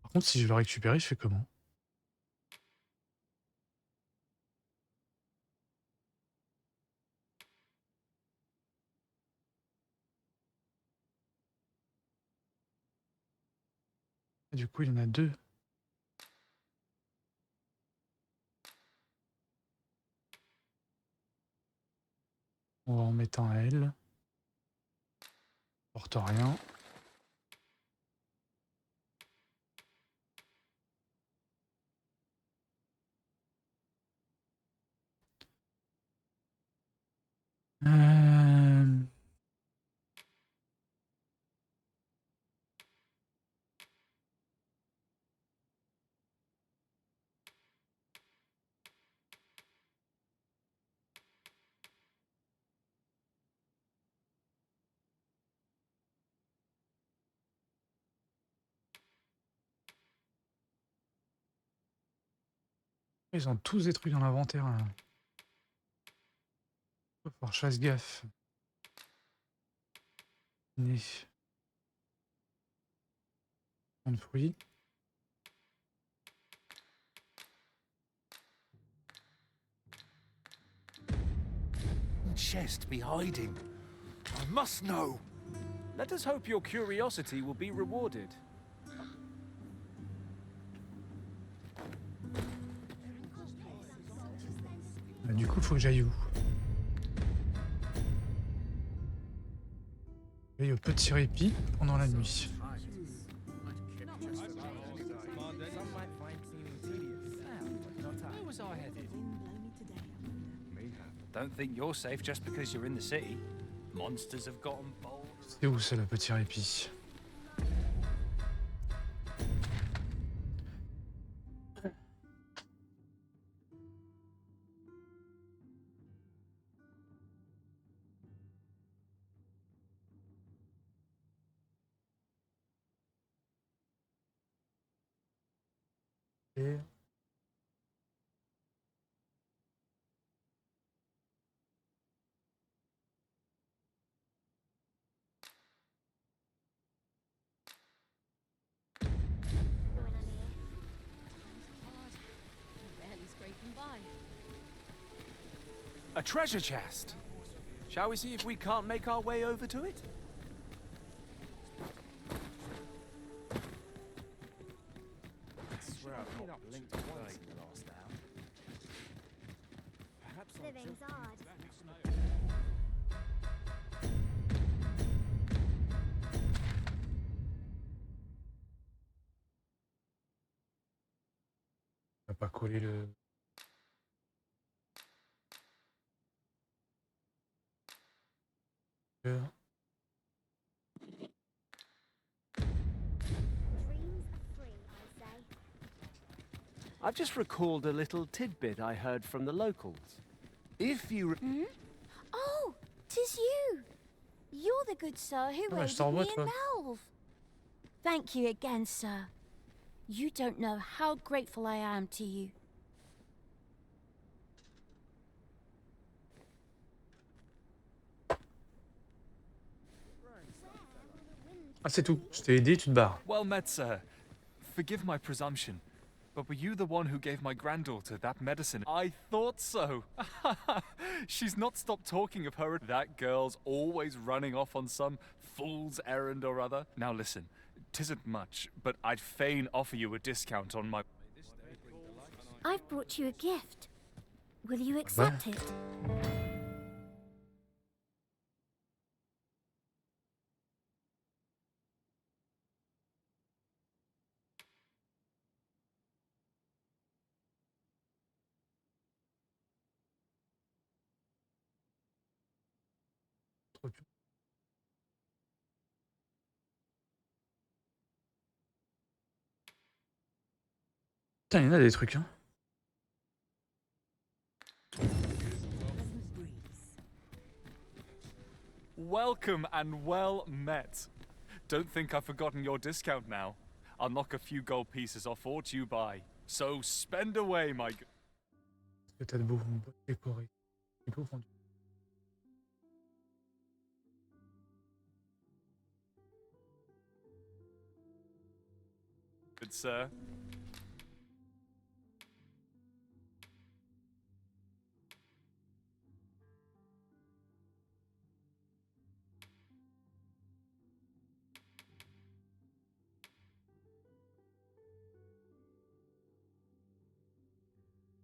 Par contre, si je veux le récupérer, je fais comment? Du coup, il y en a deux. On va en mettre un à elle. Porte rien. Ils ont tous des trucs dans l'inventaire. Là. Faut faire chasse gaffe. Né. Un fruit. Chest be hiding. I must know. Let us hope your curiosity will be rewarded. Du coup, faut que j'aille où? J'aille au petit répit pendant la nuit. Don't think you're safe just because you're in the city. Monsters have gotten bold. C'est où ça, le petit répit? Et... A treasure chest. Shall we see if we can't make our way over to it? I swear I've not blinked once in the last hour. Perhaps Living's odd. On va pas coller le... I've just recalled a little tidbit I heard from the locals. If you... Oh, 'tis you. You're the good sir who Ouais, je aided t'envoie, me toi. in Melve. Thank you again, sir. You don't know how grateful I am to you. Ah, c'est tout. Je t'ai aidé, tu te barres. Well met, sir. Forgive my presumption, but were you the one who gave my granddaughter that medicine? I thought so. She's not stopped talking of her. That girl's always running off on some fool's errand or other. Now listen, 'tisn't much, but I'd fain offer you a discount on my... I've brought you a gift. Will you accept it? Putain, il y en a des trucs, hein. Welcome and well met. Don't think I've forgotten your discount now. I'll knock a few gold pieces off all you buy. So spend away, my... Qu'est-ce que t'as de beau, mon pote décoré. C'est beau, vendu. Good sir.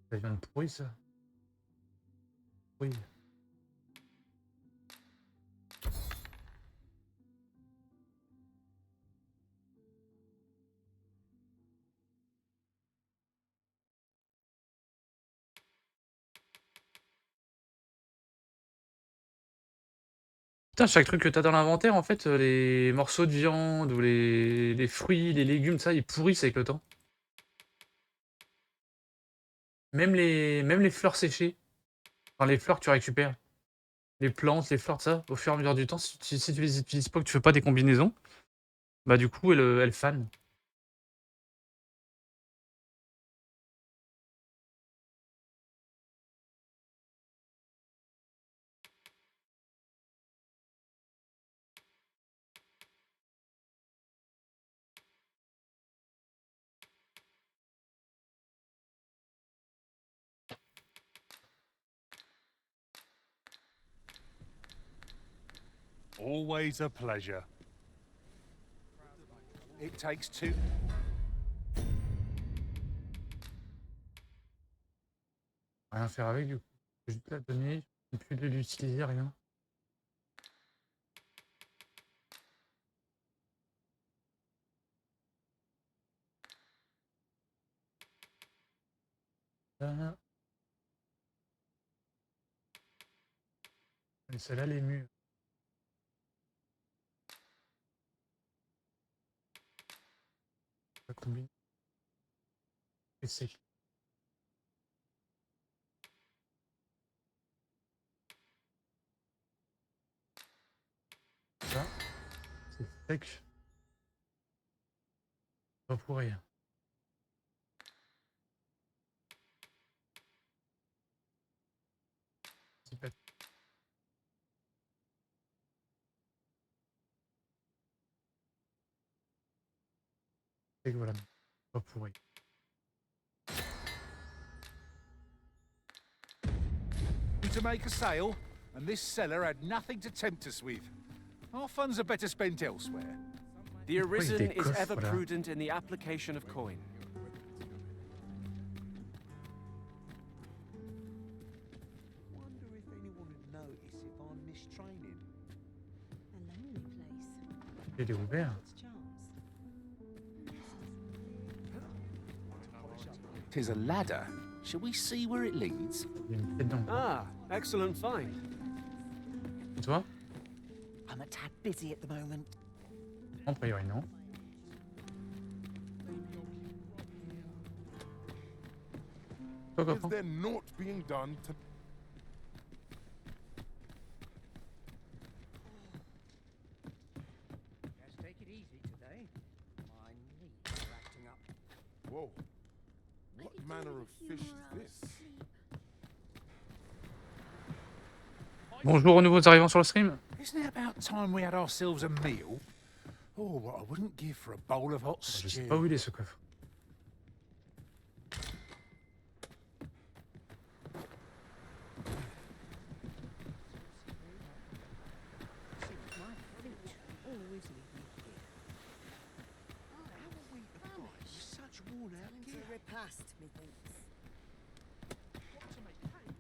Ça vient de pourri ça. Oui. Putain, chaque truc que t'as dans l'inventaire, en fait, les morceaux de viande ou les fruits, les légumes, ça, ils pourrissent avec le temps. Même les fleurs séchées. Enfin, les fleurs que tu récupères. Les plantes, les fleurs, ça, au fur et à mesure du temps, si tu les utilises pas, que tu fais pas des combinaisons, bah du coup, elles fanent. Always a pleasure. It takes two. Rien faire avec, du coup. Je vais juste la donner, je peux plus de l'utiliser, rien. Là. Et celle-là, les murs. Ça combine. Et c'est ça. C'est sec. Pas pour rien. C'est pas... Et voilà. Pas pour rien. To make a sale, and this seller had nothing to tempt us with. Our funds are better spent elsewhere. The Arisen is ever prudent in the application of coin. Wonder if anyone would notice if I'm mistraining. A lonely place. Il est ouvert. Tis a ladder. Shall we see where it leads? Il y a une tête dedans. Ah, excellent find. Et toi? I'm a tad busy at the moment. A priori, non. Toi, Is copain? there naught being done to... Let's take it easy today. My knees are acting up. Whoa. What manner of fish is this? Bonjour aux nouveaux arrivants sur le stream. Isn't it about time we had ourselves a meal? Oh, what I wouldn't give for a bowl of hot Je sais stew. pas où il est ce coffre.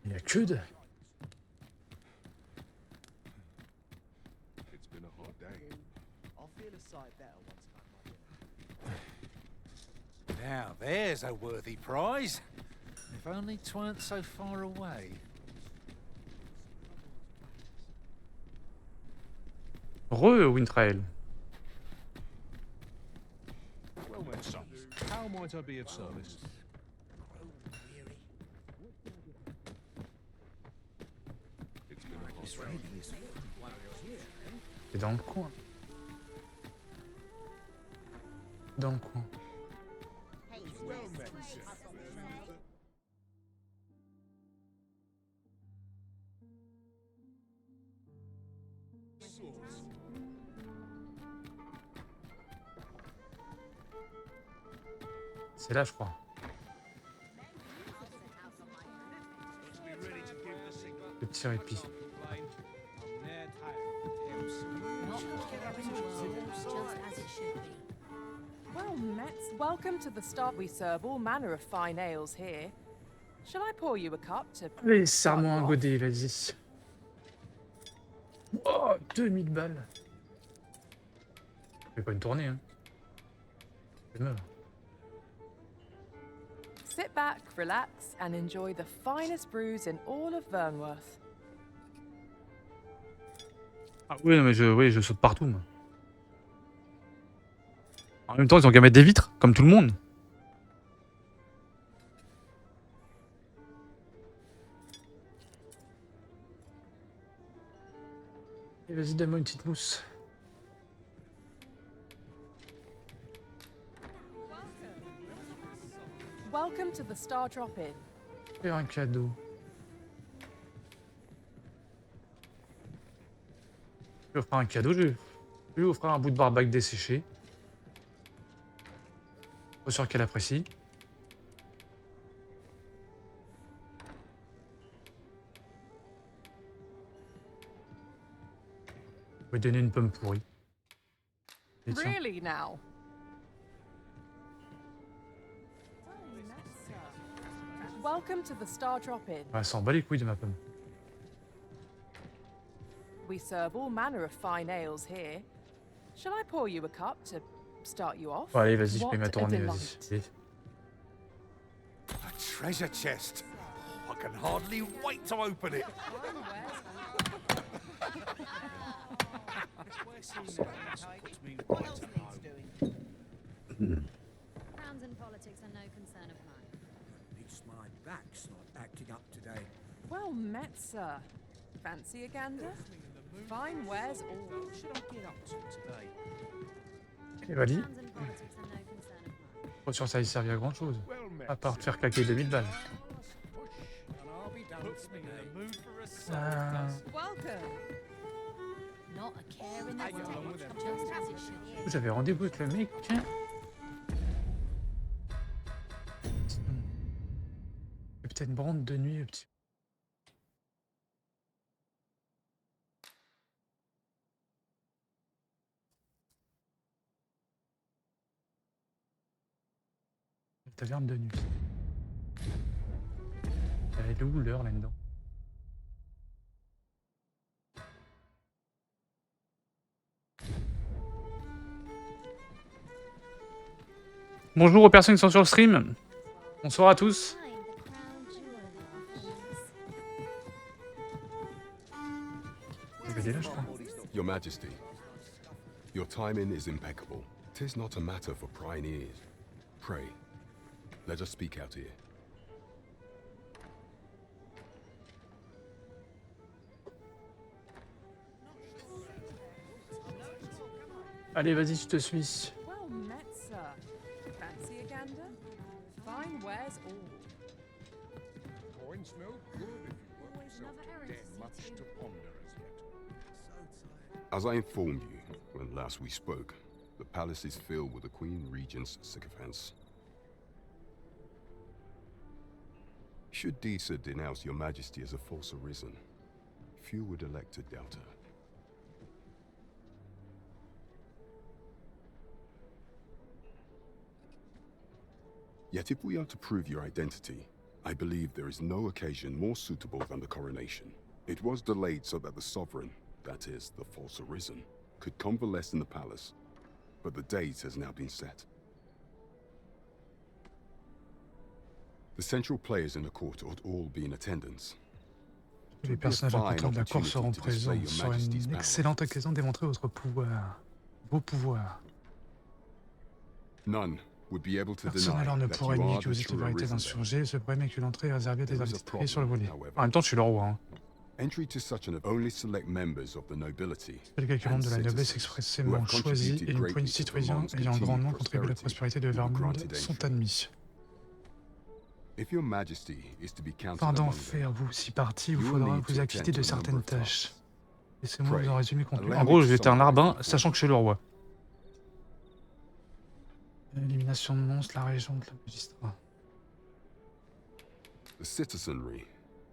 Il y a que de... It's been a hard day. I'll feel a sight better once I've had my dinner. Now, there's a worthy prize. If only 'tweren't so far away. Wintrail. Well met, son. How might I be of service? It's been a hard day. C'est dans le coin. Dans le coin. C'est là, je crois. Le petit répit. Well, Mets, welcome to the start. We serve all manner of fine ales here. Shall I pour you a cup to... Allez, serre-moi un godet, vas-y. Oh, 2000 balles. Je fais pas une tournée, hein. Je meurs. Sit back, relax, and enjoy the finest brews in all of Vernworth. Ah oui, non, mais je saute partout, moi. En même temps, ils ont qu'à mettre des vitres, comme tout le monde. Et vas-y, donne-moi une petite mousse. Welcome to the Star Drop Inn. Faire un cadeau. Je lui offrir un cadeau, je lui offrir un bout de barbac desséché. Pas sûr qu'elle apprécie. Je vais lui donner une pomme pourrie. Et tiens. Really now? Welcome to the Star Drop Inn. Elle s'en bat les couilles de ma pomme. We serve all manner of fine ales here. Shall I pour you a cup to start you off? Bon, allez, vas-y, je What fais ma a tournée, delight. vas-y. A treasure chest. Oh, I can hardly wait to open it. Crowns and politics are no concern of mine. At least my back's not acting up today. Well met, sir. Fancy a gander? Fine wares all. What should I get up to today? Et vas-y. Crowns and politics are no concern of mine. Pas sûr que ça ait servi à grand chose. À part te faire claquer 2000 balles. Welcome. Not a care in the world, just as it should be. J'avais rendez-vous avec le mec. Capitaine Brand de nuit, le petit. Taverne de nuit. Elle est où l'heure là-dedans? Bonjour aux personnes qui sont sur le stream. Bonsoir à tous. Your Majesty, your timing is impeccable. 'Tis not a matter for prying ears. Pray, let us speak out here. Allez, vas-y, je te suis. Well met, sir. Fancy a gander? Fine wares all. Coins no good if you work yourself to death. Much to ponder as yet. As I informed you when last we spoke, the palace is filled with the Queen Regent's sycophants. Should Disa denounce your Majesty as a false arisen, few would elect to doubt her. Yet if we are to prove your identity, I believe there is no occasion more suitable than the coronation. It was delayed so that the sovereign, that is, the false arisen, could convalesce in the palace, but the date has now been set. The central players in the court ought all be in attendance. Les personnages importants de la cour seront présents. Ce sera une excellente occasion de démontrer votre pouvoir. Vos pouvoirs. None would be able to Personne deny alors ne that pourra you nier are que vous the êtes le true véritable arisen. insurgé. Ce problème est que l'entrée est réservée à des There is a invités sur le problem, volet. however. En même temps, je suis le roi. Hein. Entry to such an only select members of the nobility Seuls quelques membres de la noblesse expressément choisis et une poignée de citoyens ayant grandement contribué à la prospérité de Vermont sont admis. If your Majesty is to be counted Afin d'en among faire them, vous aussi partie, il vous you faudra need vous to acquitter attend de to a number certaines of tâches. tasks. Laissez-moi vous en résumer conclu. allow En me gros, to j'étais un summarize larbin, before sachant que je suis le roi. Élimination de monstres, la région de la magistrat. The citizenry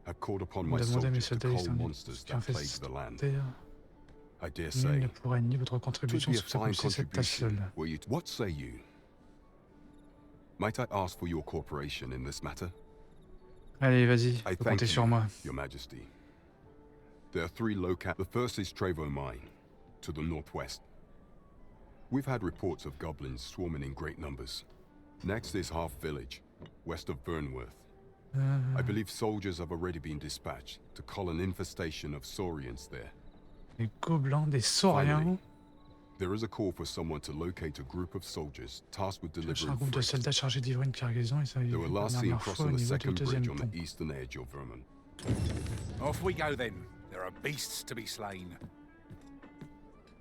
have called upon Vous my demandez à mes soldiers to soldats cull exterminés monsters qui ont that fait plague the land. terre. I dare Nul say, ne pourra nier votre could contribution be si a vous fine accomplissez cette tâche contribution. seule. Were you? What say you? Might I ask for your cooperation in this matter? Allez, vas-y, I faut thank compter sur you, moi. Your Majesty. There are 3 locales. The first is Trevo Mine, to the northwest. We've had reports of goblins swarming in great numbers. Next is Half Village, west of Burnworth. I believe soldiers have already been dispatched to cull an infestation of saurians there. Des gobelins, des sauriens. Finally, there is a call for someone to locate a group of soldiers tasked with Cherche un delivering groupe de freight. soldats chargés de livrer une cargaison et ça They arrive were la last seen dernière fois au crossing the niveau du second bridge deuxième on pont. the eastern edge of Vermont. Off we go then. There are beasts to be slain.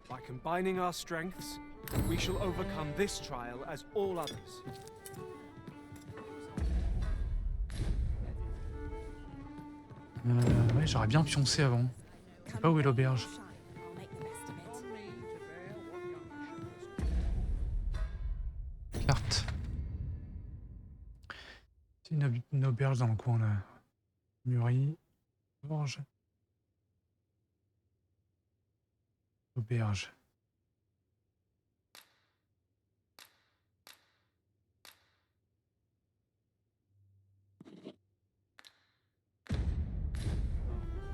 By combining our strengths, we shall overcome this trial as all others. Ouais, j'aurais bien pioncé avant. Je sais pas où est l'auberge. Carte. C'est une auberge dans le coin là. Mûrie. Auberge. Auberge.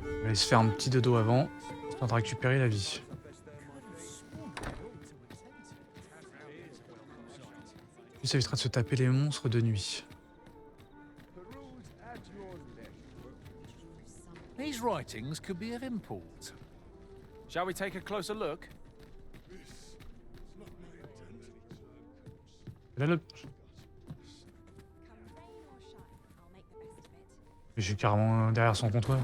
On va aller se faire un petit dodo avant, histoire de récupérer la vie. Puis ça évitera de se taper les monstres de nuit. These writings could be of import. Shall we take a closer look? Là, le... Je suis carrément derrière son comptoir.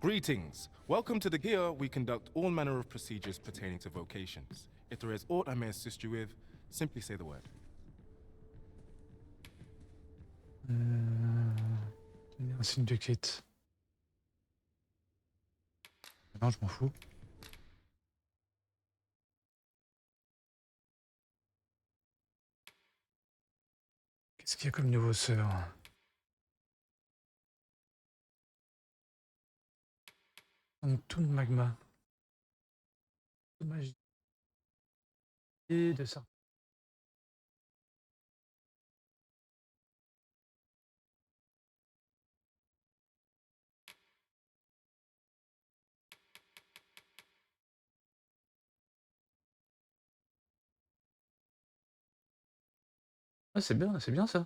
Greetings. Welcome to the... Here we conduct all manner of procedures pertaining to vocations. If there is aught I may assist you with, simply say the word. Donner un signe de quête. Non, je m'en fous. Qu'est-ce qu'il y a comme nouveau sœur? Donc tout le magma. Tout magie. Et de ça. Ah, c'est bien ça.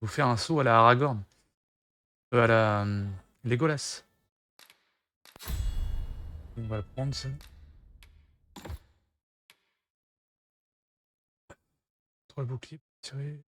Vous faire un saut à la Aragorn. À la Legolas. On va le prendre ça. Trois boucliers pour tirer.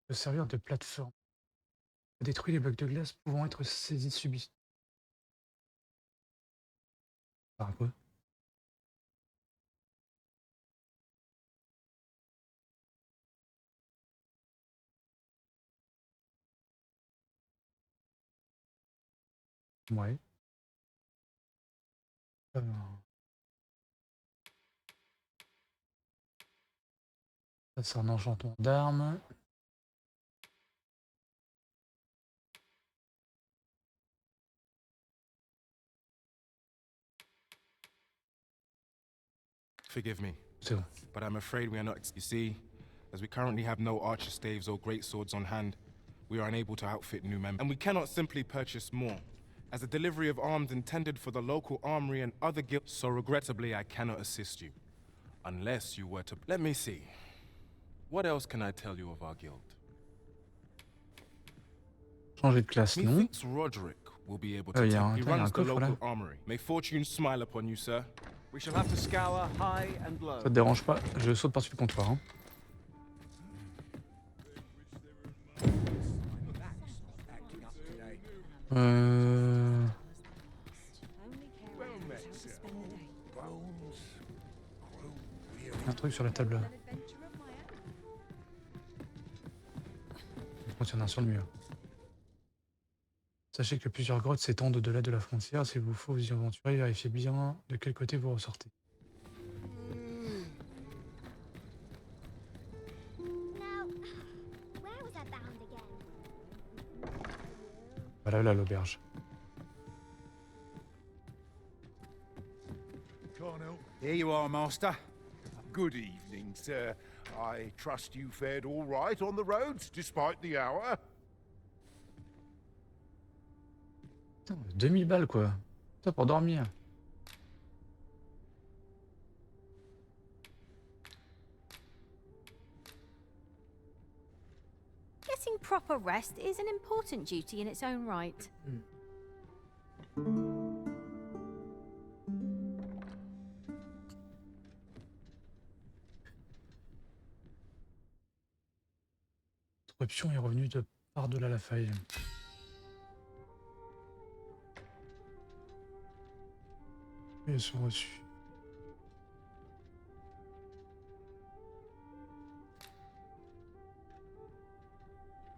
Peut servir de plateforme. Détruit les blocs de glace pouvant être saisis subitement. Par quoi? Ouais. Alors. Ça, c'est un enchantement d'armes. Forgive me, C'est bon. but I'm afraid we are not... You see, as we currently have no archer staves or great swords on hand, we are unable to outfit new members. And we cannot simply purchase more, as the delivery of arms intended for the local armory and other guilds... So regrettably, I cannot assist you, unless you were to... Let me see. What else can I tell you of our guild? Changer de classe, non? Methinks Roderick will be able to Il y a tell. He un runs the coffre là. local armory. May fortune smile upon you, sir. We shall have to scour high and low. Ça te dérange pas? Je saute par-dessus le comptoir. Hein. Un truc sur la table là. Il y en a un sur le mur. Sachez que plusieurs grottes s'étendent au-delà de la frontière. S'il vous faut vous y aventurer, vérifiez bien de quel côté vous ressortez. Voilà là l'auberge. Here you are, Master. Good evening, sir. I trust you fared all right on the roads, despite the hour. Putain, 2000 balles quoi. Ça pour dormir. Getting proper rest is an important duty in its own right. Interruption est revenue de par-delà la faille. Ils sont reçus.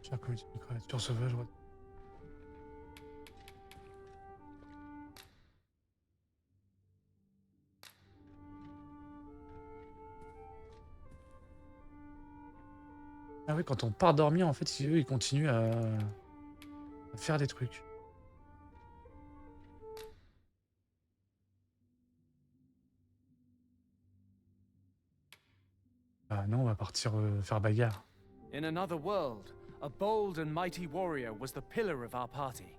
Chers comité de créatures sauvages. Ah oui, quand on part dormir, en fait, eux, ils continuent à faire des trucs. Ah non, on va partir faire bagarre. In another world, a bold and mighty warrior was the pillar of our party.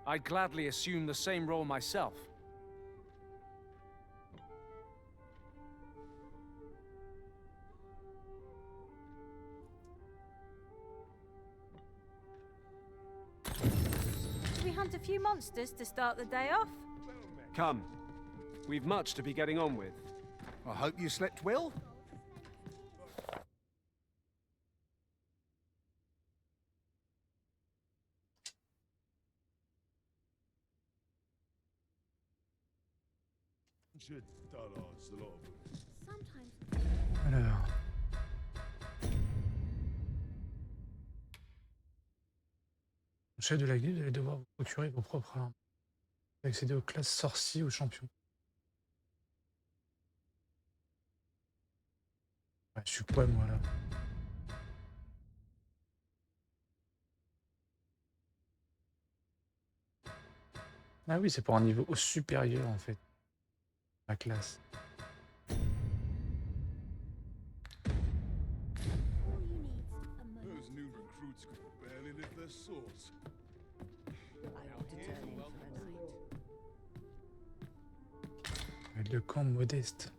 I'd gladly assume the same role myself. Should we hunt a few monsters to start the day off? Come. We've much to be getting on with. I hope you slept well. Alors. Au chef de la guilde, vous allez devoir vous procurer vos propres armes. Accéder aux classes sorciers ou champions. Ouais, je suis quoi moi là? Ah oui, c'est pour un niveau supérieur en fait. La classe. Those new recruits could barely lift their swords. Le camp modeste.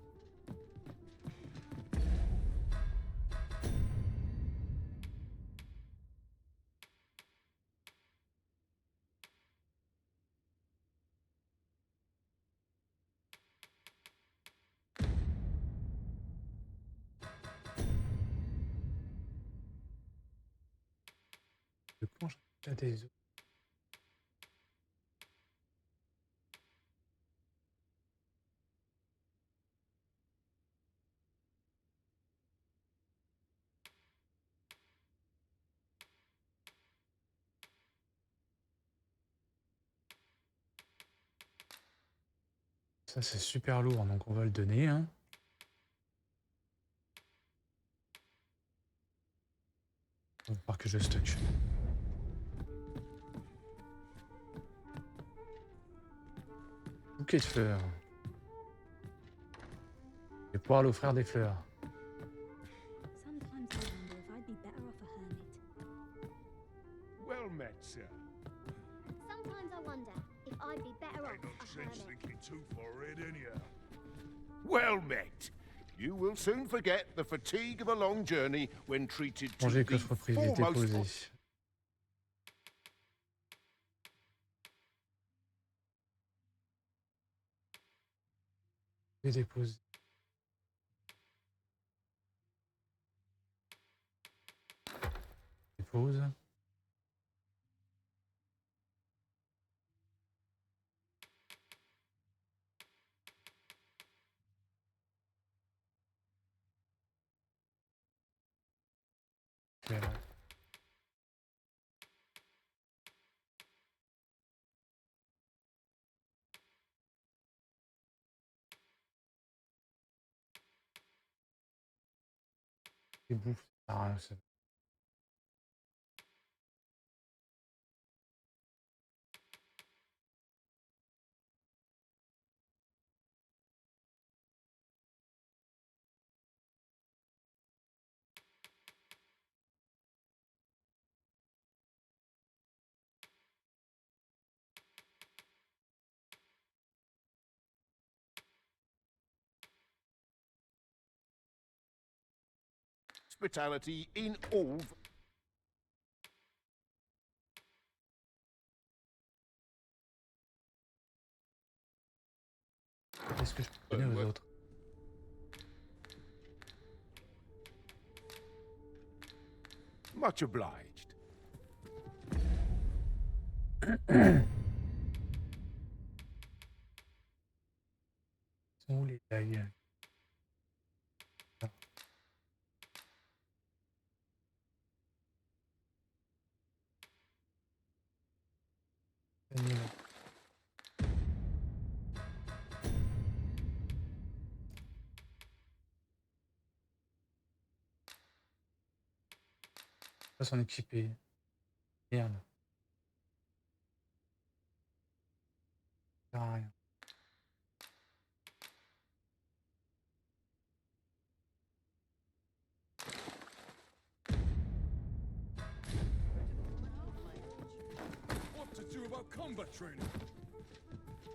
Le camp des eaux. Ça c'est super lourd, donc on va le donner. Hein. On va voir que je stocke. Bouquet de fleurs. Et pouvoir l'offrir des fleurs. Well met, sir. Sometimes I wonder if I'd be better off No a sense hermit. thinking too far ahead anyhow. Well met. You will soon forget the fatigue of a long journey when treated to Manger the coffre privé foremost déposé. Dépose. Dépose. Ouais. Les bouffes, ça sert à rien, ça. Hospitality in all. Est-ce que je peux donner aux autres? Much obliged. Sont où les dagues? Pas s'en équiper. Merde. Ça sert à rien. What to do about combat training?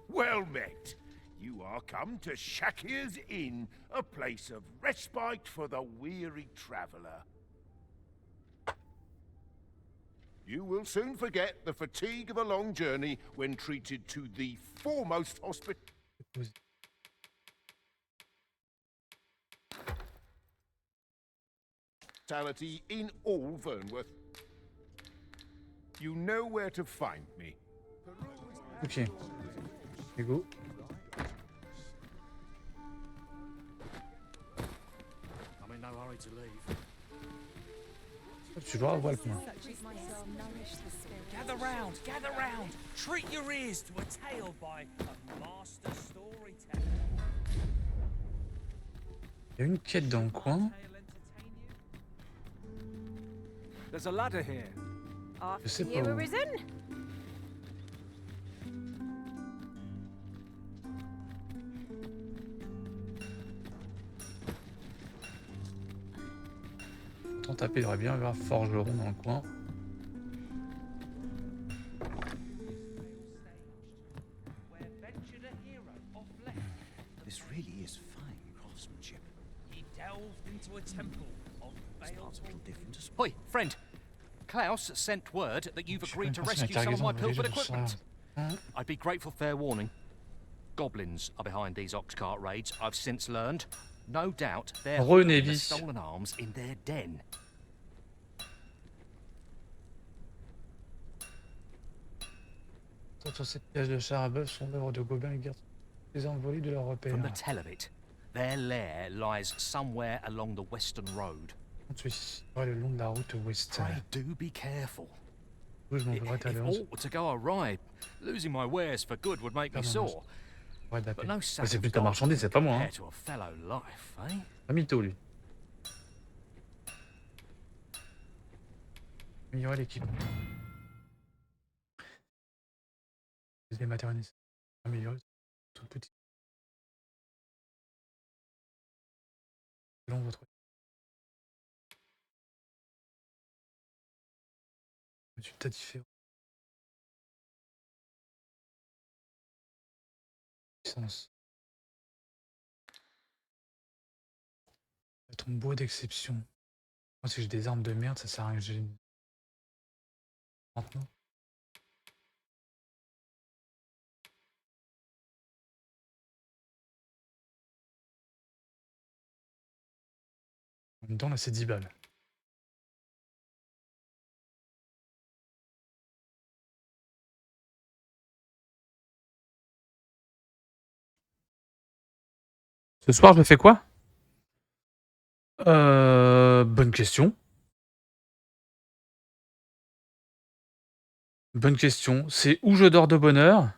Well met. You are come to Shakir's Inn, a place of respite for the weary traveller. You will soon forget the fatigue of a long journey when treated to the foremost hospitality in all Vernworth. You know where to find me. Ok. Et go. I'm in no hurry to leave. Tu dois avoir le point. Gather round. Treat your ears to a tale by a master storyteller. Il y a une quête dans le coin. There's a ladder here. Je sais pas You où. arisen? Tant taper, il aurait bien avoir forgeron dans le coin. This really is fine craftsmanship. He delved into a temple of baleful difference. Oi, friend. Klaus sent word that you've agreed to rescue some of my pilfered equipment. I'd be grateful. Fair warning. Goblins are behind these ox cart raids, I've since learned. No doubt they're hiding the stolen arms in their den. Sur ces pièges de char à bœuf sont l'œuvre de gobelins et gardes les envolés de leurs repères. From the tell of it, their lair lies somewhere along the western road. Le long de la route ouest. Pray do be careful. Oui, je m'en voudrais tout à If l'heure. all were to go awry, losing my wares for good would make me sore. Ouais, But no c'est plus ta marchandise, c'est pas moi. Hein. to a fellow life, eh? Un mytho, lui. Améliorer l'équipement. Les matériaux nécessaires. Améliorer tout petit. Selon votre résultat différent. Puissance. Un tombeau d'exception. Moi, si j'ai des armes de merde, ça sert à rien que j'ai. Maintenant. En même temps, là, c'est 10 balles. Ce soir, je fais quoi? Bonne question. Bonne question. C'est où je dors de bonne heure,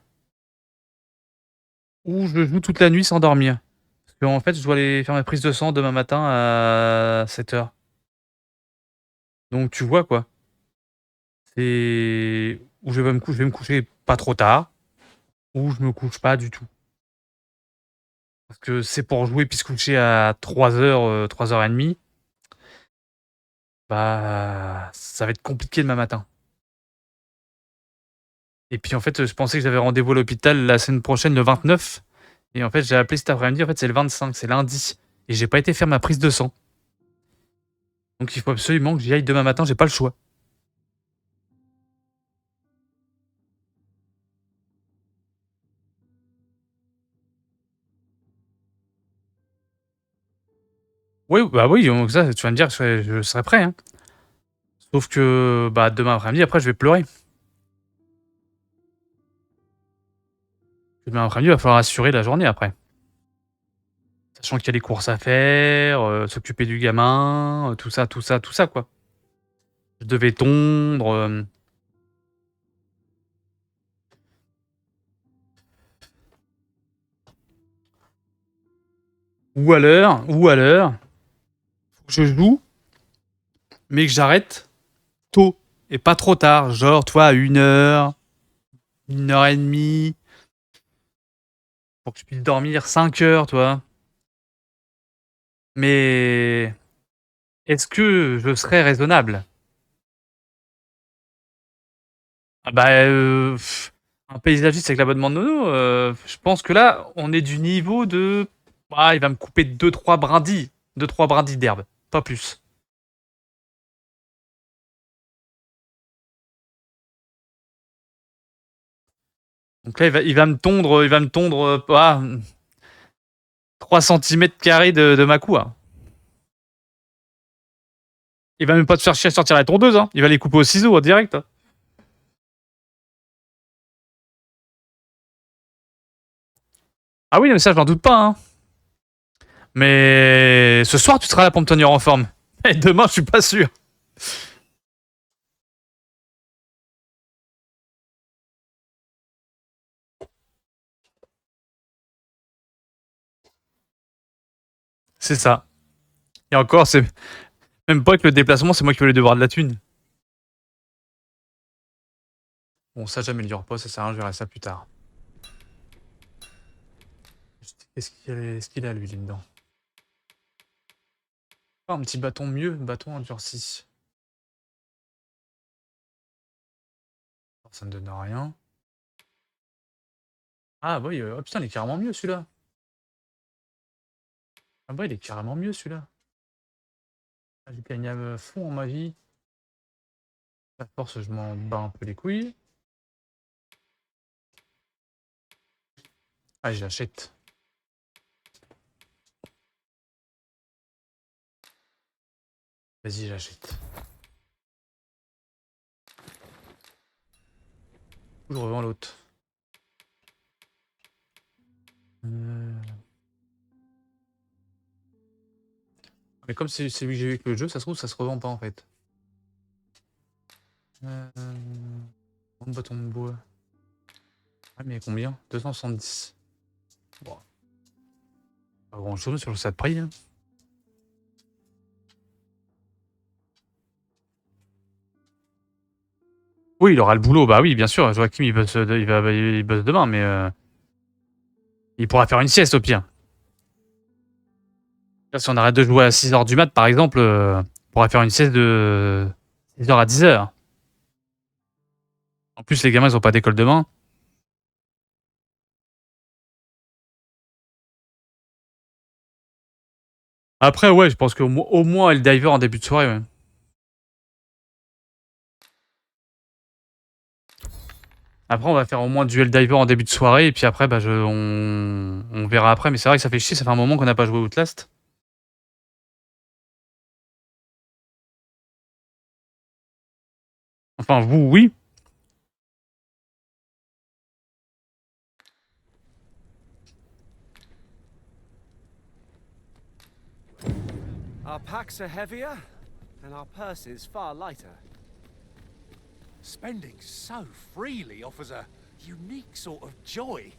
ou je joue toute la nuit sans dormir. Parce qu'en fait, je dois aller faire ma prise de sang demain matin à 7 h. Donc tu vois quoi. C'est où je vais me coucher pas trop tard, ou je me couche pas du tout. Parce que c'est pour jouer puis se coucher à 3 h, 3 h 30. Bah, ça va être compliqué demain matin. Et puis en fait, je pensais que j'avais rendez-vous à l'hôpital la semaine prochaine, le 29. Et en fait, j'ai appelé cet après-midi, en fait, c'est le 25, c'est lundi. Et j'ai pas été faire ma prise de sang. Donc il faut absolument que j'y aille demain matin, j'ai pas le choix. Oui, bah oui, donc ça, tu vas me dire que je serai prêt, hein. Sauf que, bah, demain après-midi, après, je vais pleurer. Demain après-midi, il va falloir assurer la journée après. Sachant qu'il y a des courses à faire, s'occuper du gamin, tout ça, tout ça, tout ça, quoi. Je devais tondre, ou à l'heure, faut que je joue, mais que j'arrête tôt et pas trop tard. Genre, toi, à 1 h, 1 h 30, pour que je puisse dormir 5 heures, toi. Mais est-ce que je serais raisonnable? Ah bah, un paysagiste avec l'abonnement de Nono, je pense que là, on est du niveau de il va me couper deux trois brindilles d'herbe, pas plus. Donc là, il va me tondre, 3 cm² de ma cou, hein. Il va même pas te faire chier à sortir la tondeuse, hein. Il va les couper au ciseau, hein, direct, hein. Ah oui, non, mais ça, je n'en doute pas, hein. Mais ce soir, tu seras là pour me tenir en forme. Et demain, je suis pas sûr. C'est ça. Et encore, c'est même pas que le déplacement, c'est moi qui vais aller devoir de la thune. Bon, ça, j'améliore pas, ça sert à rien, je verrai ça plus tard. Est-ce qu'il a, lui, là-dedans? Ah, un petit bâton mieux, bâton endurci. Ça ne donne rien. Ah bah oui, oh putain, il est carrément mieux celui-là. Ah bah il est carrément mieux celui-là. Ah, j'ai gagné à fond en ma vie. La force, je m'en bats un peu les couilles. Ah, j'achète. Vas-y, j'achète. Je revends l'autre. Mais comme c'est celui que j'ai eu avec le jeu, ça se trouve, ça se revend pas en fait. Un bâton de bois. Ah, mais combien? 270. Bon. Pas grand chose sur le set de prix, hein. Oui, il aura le boulot, bah oui, bien sûr. Joachim, il bosse demain, mais il pourra faire une sieste au pire. Là, si on arrête de jouer à 6 h du mat, par exemple, on pourra faire une sieste de 6 h à 10 h. En plus, les gamins, ils ont pas d'école demain. Après, ouais, je pense qu'au moins Helldiver en début de soirée, ouais. Après, on va faire au moins du Helldiver en début de soirée, et puis après, bah, on verra après. Mais c'est vrai que ça fait chier, ça fait un moment qu'on n'a pas joué au Outlast. Enfin, vous, oui. Our packs are heavier, and our purses far lighter. Spending so freely offers a unique sort of joy.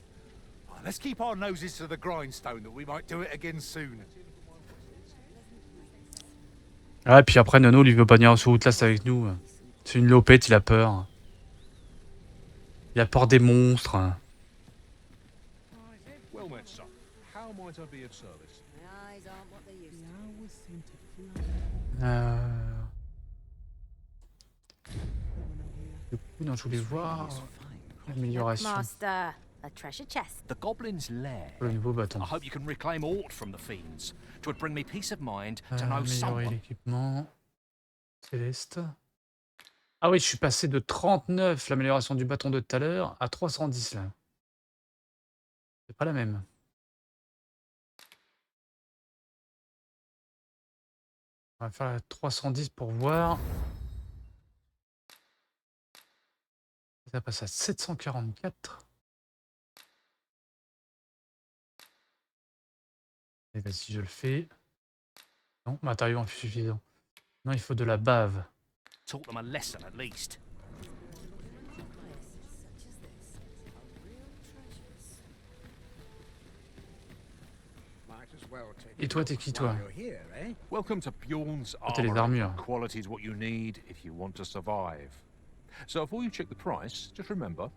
Let's keep our noses to the grindstone that we might do it again soon. Ah, et puis après, Nono, lui veut pas venir sur Outlast avec nous. C'est une lopette, il a peur. Il a peur des monstres. Well met, son. How might I be of service? Du coup, non, je voulais voir l'amélioration. Master, a treasure chest. The goblin's lair. Le nouveau bâton. I hope you can reclaim aught from the fiends. 'Twould bring me peace of mind to know Améliorer someone. l'équipement. Céleste. Ah oui, je suis passé de 39, l'amélioration du bâton de tout à l'heure, à 310 là. C'est pas la même. On va faire la 310 pour voir. Ça passe à 744. Et vas-y, je le fais. Non, matériau insuffisant. Non, il faut de la bave. Taught them a lesson at least. Et toi, t'es qui, toi? Welcome to Bjorn's Ah, t'as les Armory. armures. Quality is what you need if you want to survive. So before you check the price, just remember,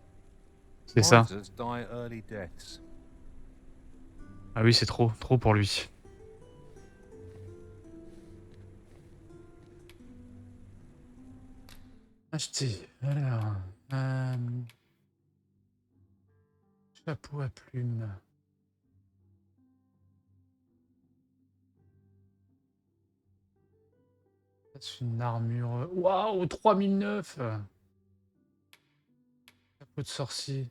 C'est ça. misers die early deaths. Ah oui, c'est trop pour lui. Acheter. Alors, chapeau à plumes. C'est une armure. Waouh, 3009. Chapeau de sorcier.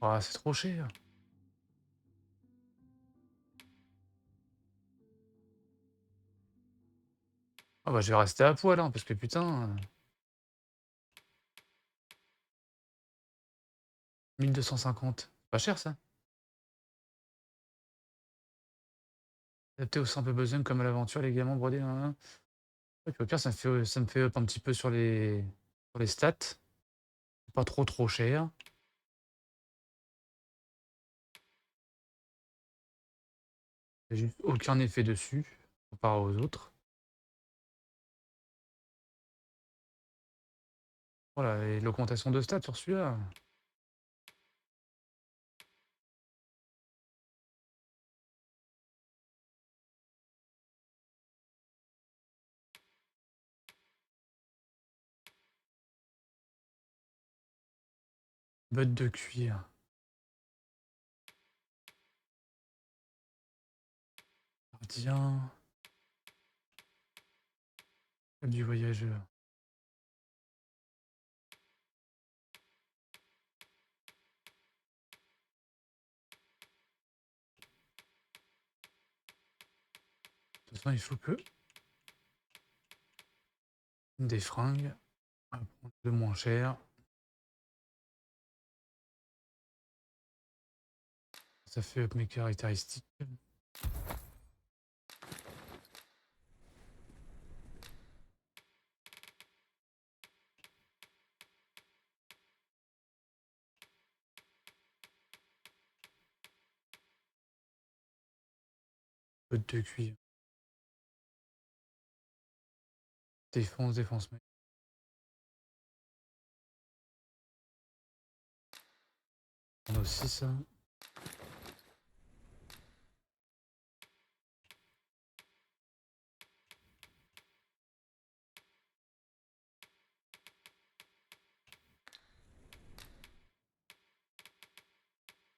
Ah, c'est trop cher. Ah bah je vais rester à poil hein, parce que putain. 1250. Pas cher ça. Adapté au simple besoin comme à l'aventure, les gamins brodés. Hein. Et puis au pire, ça me fait up un petit peu sur les stats. C'est pas trop cher. J'ai juste aucun effet dessus comparé aux autres. Voilà, et l'augmentation de stats sur celui-là. Botte de cuir. Gardien. Du voyageur. De toute façon, il faut que des fringues. On va prendre le moins cher. Ça fait up mes caractéristiques. Botte de cuir. Défense, mec. On a aussi ça.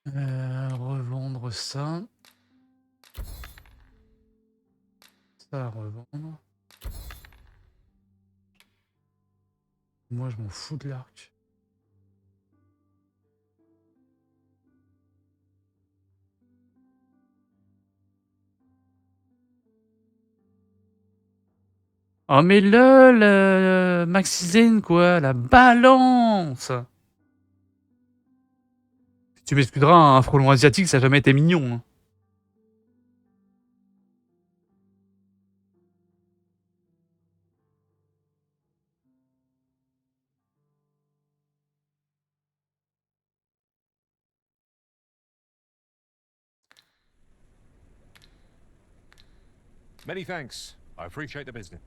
Revendre ça. Ça à revendre. Moi, je m'en fous de l'arc. Oh mais le Maxi Zen quoi, la balance. Tu m'excuseras, un frelon asiatique, ça n'a jamais été mignon. Hein. Many thanks. I appreciate the business.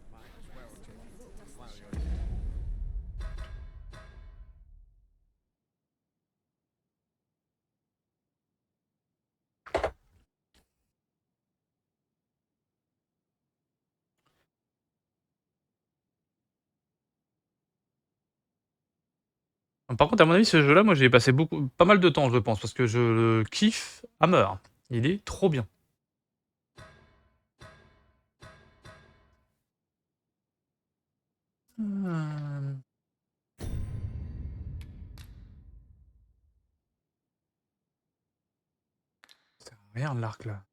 Par contre, à mon avis, ce jeu-là, moi, j'y ai passé pas mal de temps, je pense, parce que je le kiffe à mort. Il est trop bien. Ça sert à rien, l'arc, là.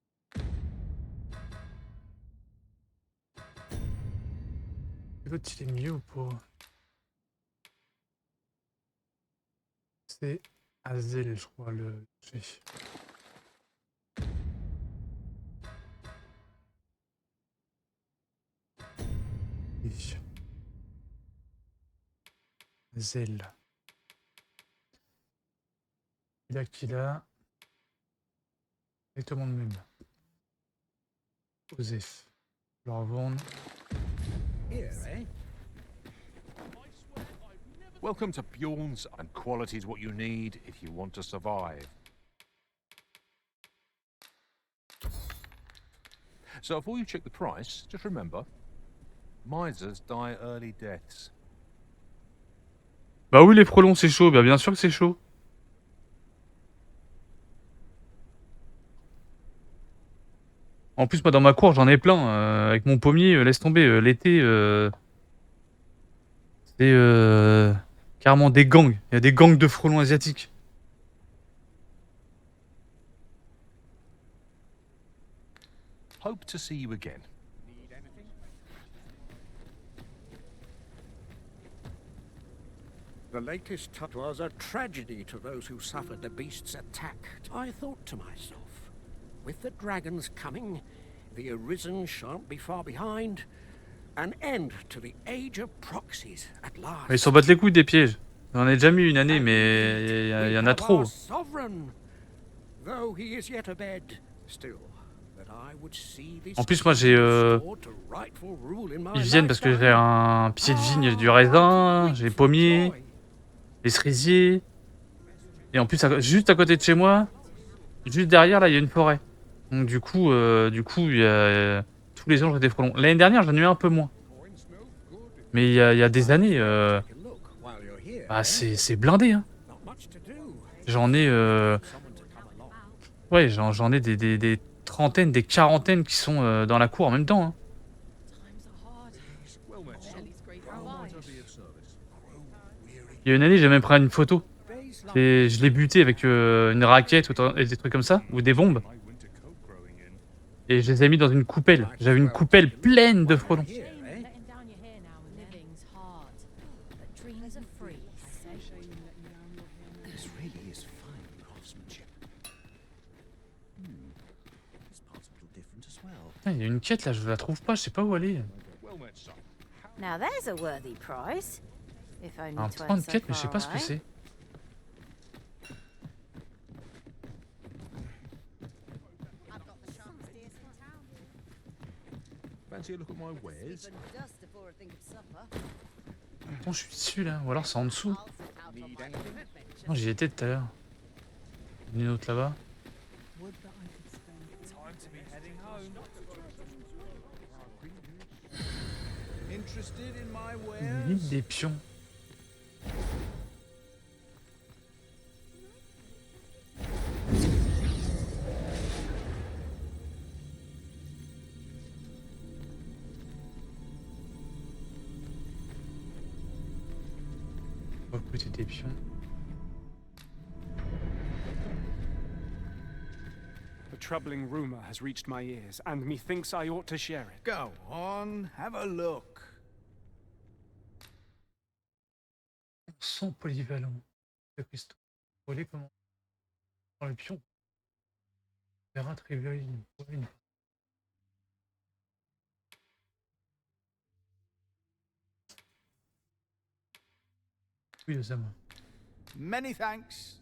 L'autre, il est mieux ou pas? C'est Azel, je crois, le chef. Azel. Qu'il a. Exactement le même. Osef. Je le revendre. Welcome to Bjorn's, and quality is what you need if you want to survive. So before you check the price, just remember, misers die early deaths. Bah oui, les frelons, c'est chaud. Bah bien sûr que c'est chaud. En plus, moi, dans ma cour, j'en ai plein. Avec mon pommier, laisse tomber. L'été, c'est carrément des gangs. Il y a des gangs de frelons asiatiques. Hope to see you again. The latest was a tragedy to those who suffered the beast's attack. I thought to myself, with the dragons coming, the Arisen shan't be far behind. An end to the age of proxies at last. Ils s'en battent les couilles des pièges. J'en ai déjà mis une année, mais il y en a trop. En plus, moi, j'ai... Ils viennent parce que j'ai un pied de vigne, du raisin, j'ai pommier, les cerisiers. Et en plus, juste à côté de chez moi, juste derrière, là, il y a une forêt. Donc du coup, il y a... tous les ans, j'ai des frelons. L'année dernière, j'en ai eu un peu moins. Mais il y a des années, bah, c'est blindé. Hein. J'en ai... Ouais, j'en ai des trentaines, des quarantaines qui sont dans la cour en même temps. Hein. Il y a une année, j'ai même pris une photo. Et je l'ai buté avec une raquette et des trucs comme ça, ou des bombes. Et je les ai mis dans une coupelle. J'avais une coupelle pleine de frelons. Il y a une quête là, je la trouve pas, je sais pas où elle est. Now there's a worthy prize. If only Un point de quête, mais je sais pas ce que c'est. Bon, je suis dessus là, ou alors c'est en dessous. Non, j'y étais tout à l'heure. Une autre là-bas. Une île des pions. Recruter des pions. A troubling rumor has reached my ears, and methinks I ought to share it. Go on, have a look. Sans polyvalent. De cristaux. Voler comment? Dans les pions. Verra attribuer une. Oui, de ça, moi. Many thanks.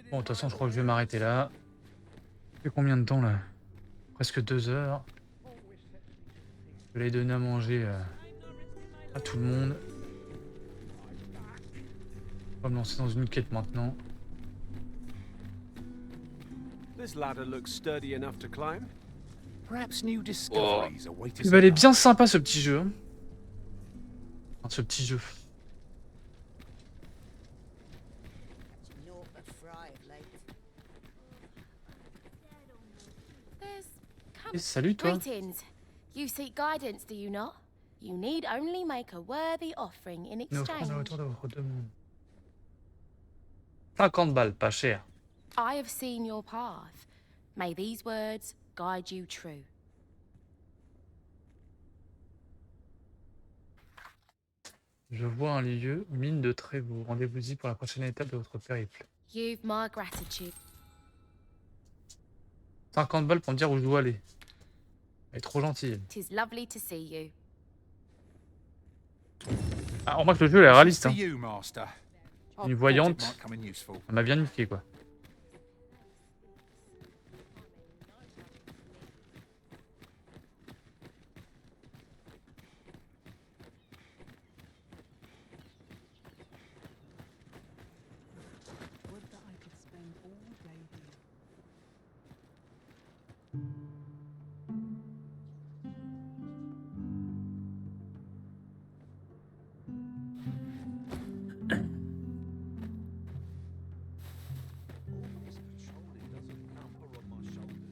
Bon, de toute façon, je crois que je vais m'arrêter là. Ça fait combien de temps là? Presque 2 heures. Je vais aller donner à manger à tout le monde. On va me lancer dans une quête maintenant. This ladder looks sturdy enough to climb. Perhaps new Oh. discoveries await us. Il est bien sympa ce petit jeu. Hein. Enfin, ce petit jeu. Et salut toi. Greetings. You seek guidance, do you not? You need only make a worthy offering in Nous offrons exchange. le retour de votre demande. 50 balles, pas cher. I have seen your path. May these words guide you true. Je vois un lieu, mine de Trévoux. Rendez-vous-y pour la prochaine étape de votre périple. You've my gratitude. 50 balles pour me dire où je dois aller. Elle est trop gentille. 'Tis lovely to see you. Ah, remarque le jeu, elle est réaliste. Hein. You, Master. Une voyante. Elle m'a bien niqué quoi.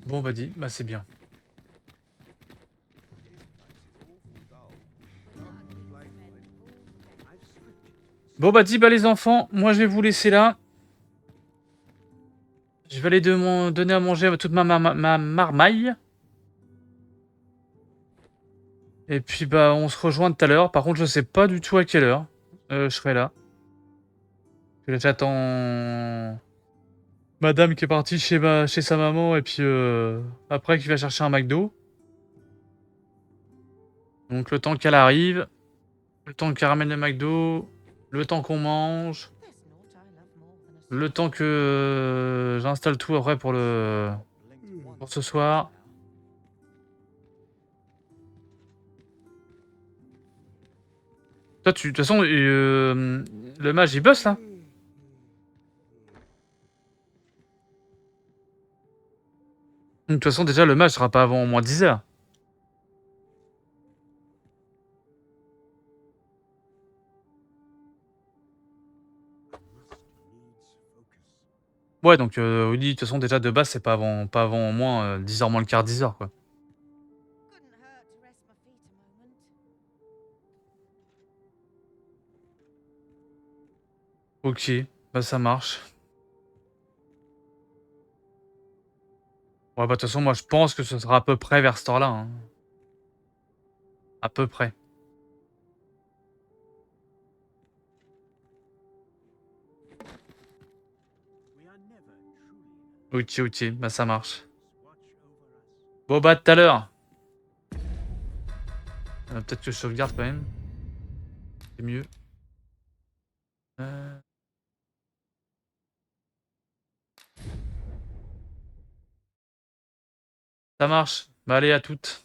Bon bah dit, bah c'est bien. Bon bah dit, bah les enfants, moi je vais vous laisser là. Je vais aller donner à manger à toute ma marmaille. Et puis bah on se rejoint tout à l'heure. Par contre je sais pas du tout à quelle heure je serai là. J'attends madame qui est partie chez sa maman et puis après qui va chercher un McDo. Donc le temps qu'elle arrive, le temps qu'elle ramène le McDo, le temps qu'on mange, le temps que j'installe tout après pour ce soir. Toi, de toute façon, le mage il bosse là. De toute façon, déjà le mage sera pas avant au moins 10 heures. Ouais, donc oui, de toute façon, déjà de base, c'est pas avant au moins 10 heures moins le quart, 10 heures quoi. Ok, bah ça marche. Ouais, bah de toute façon, moi je pense que ce sera à peu près vers cette heure-là. Hein. À peu près. Ok, ok, bah ça marche. Bon bah tout à l'heure. Peut-être que je sauvegarde quand même. C'est mieux. Ça marche. Bah allez, à toutes.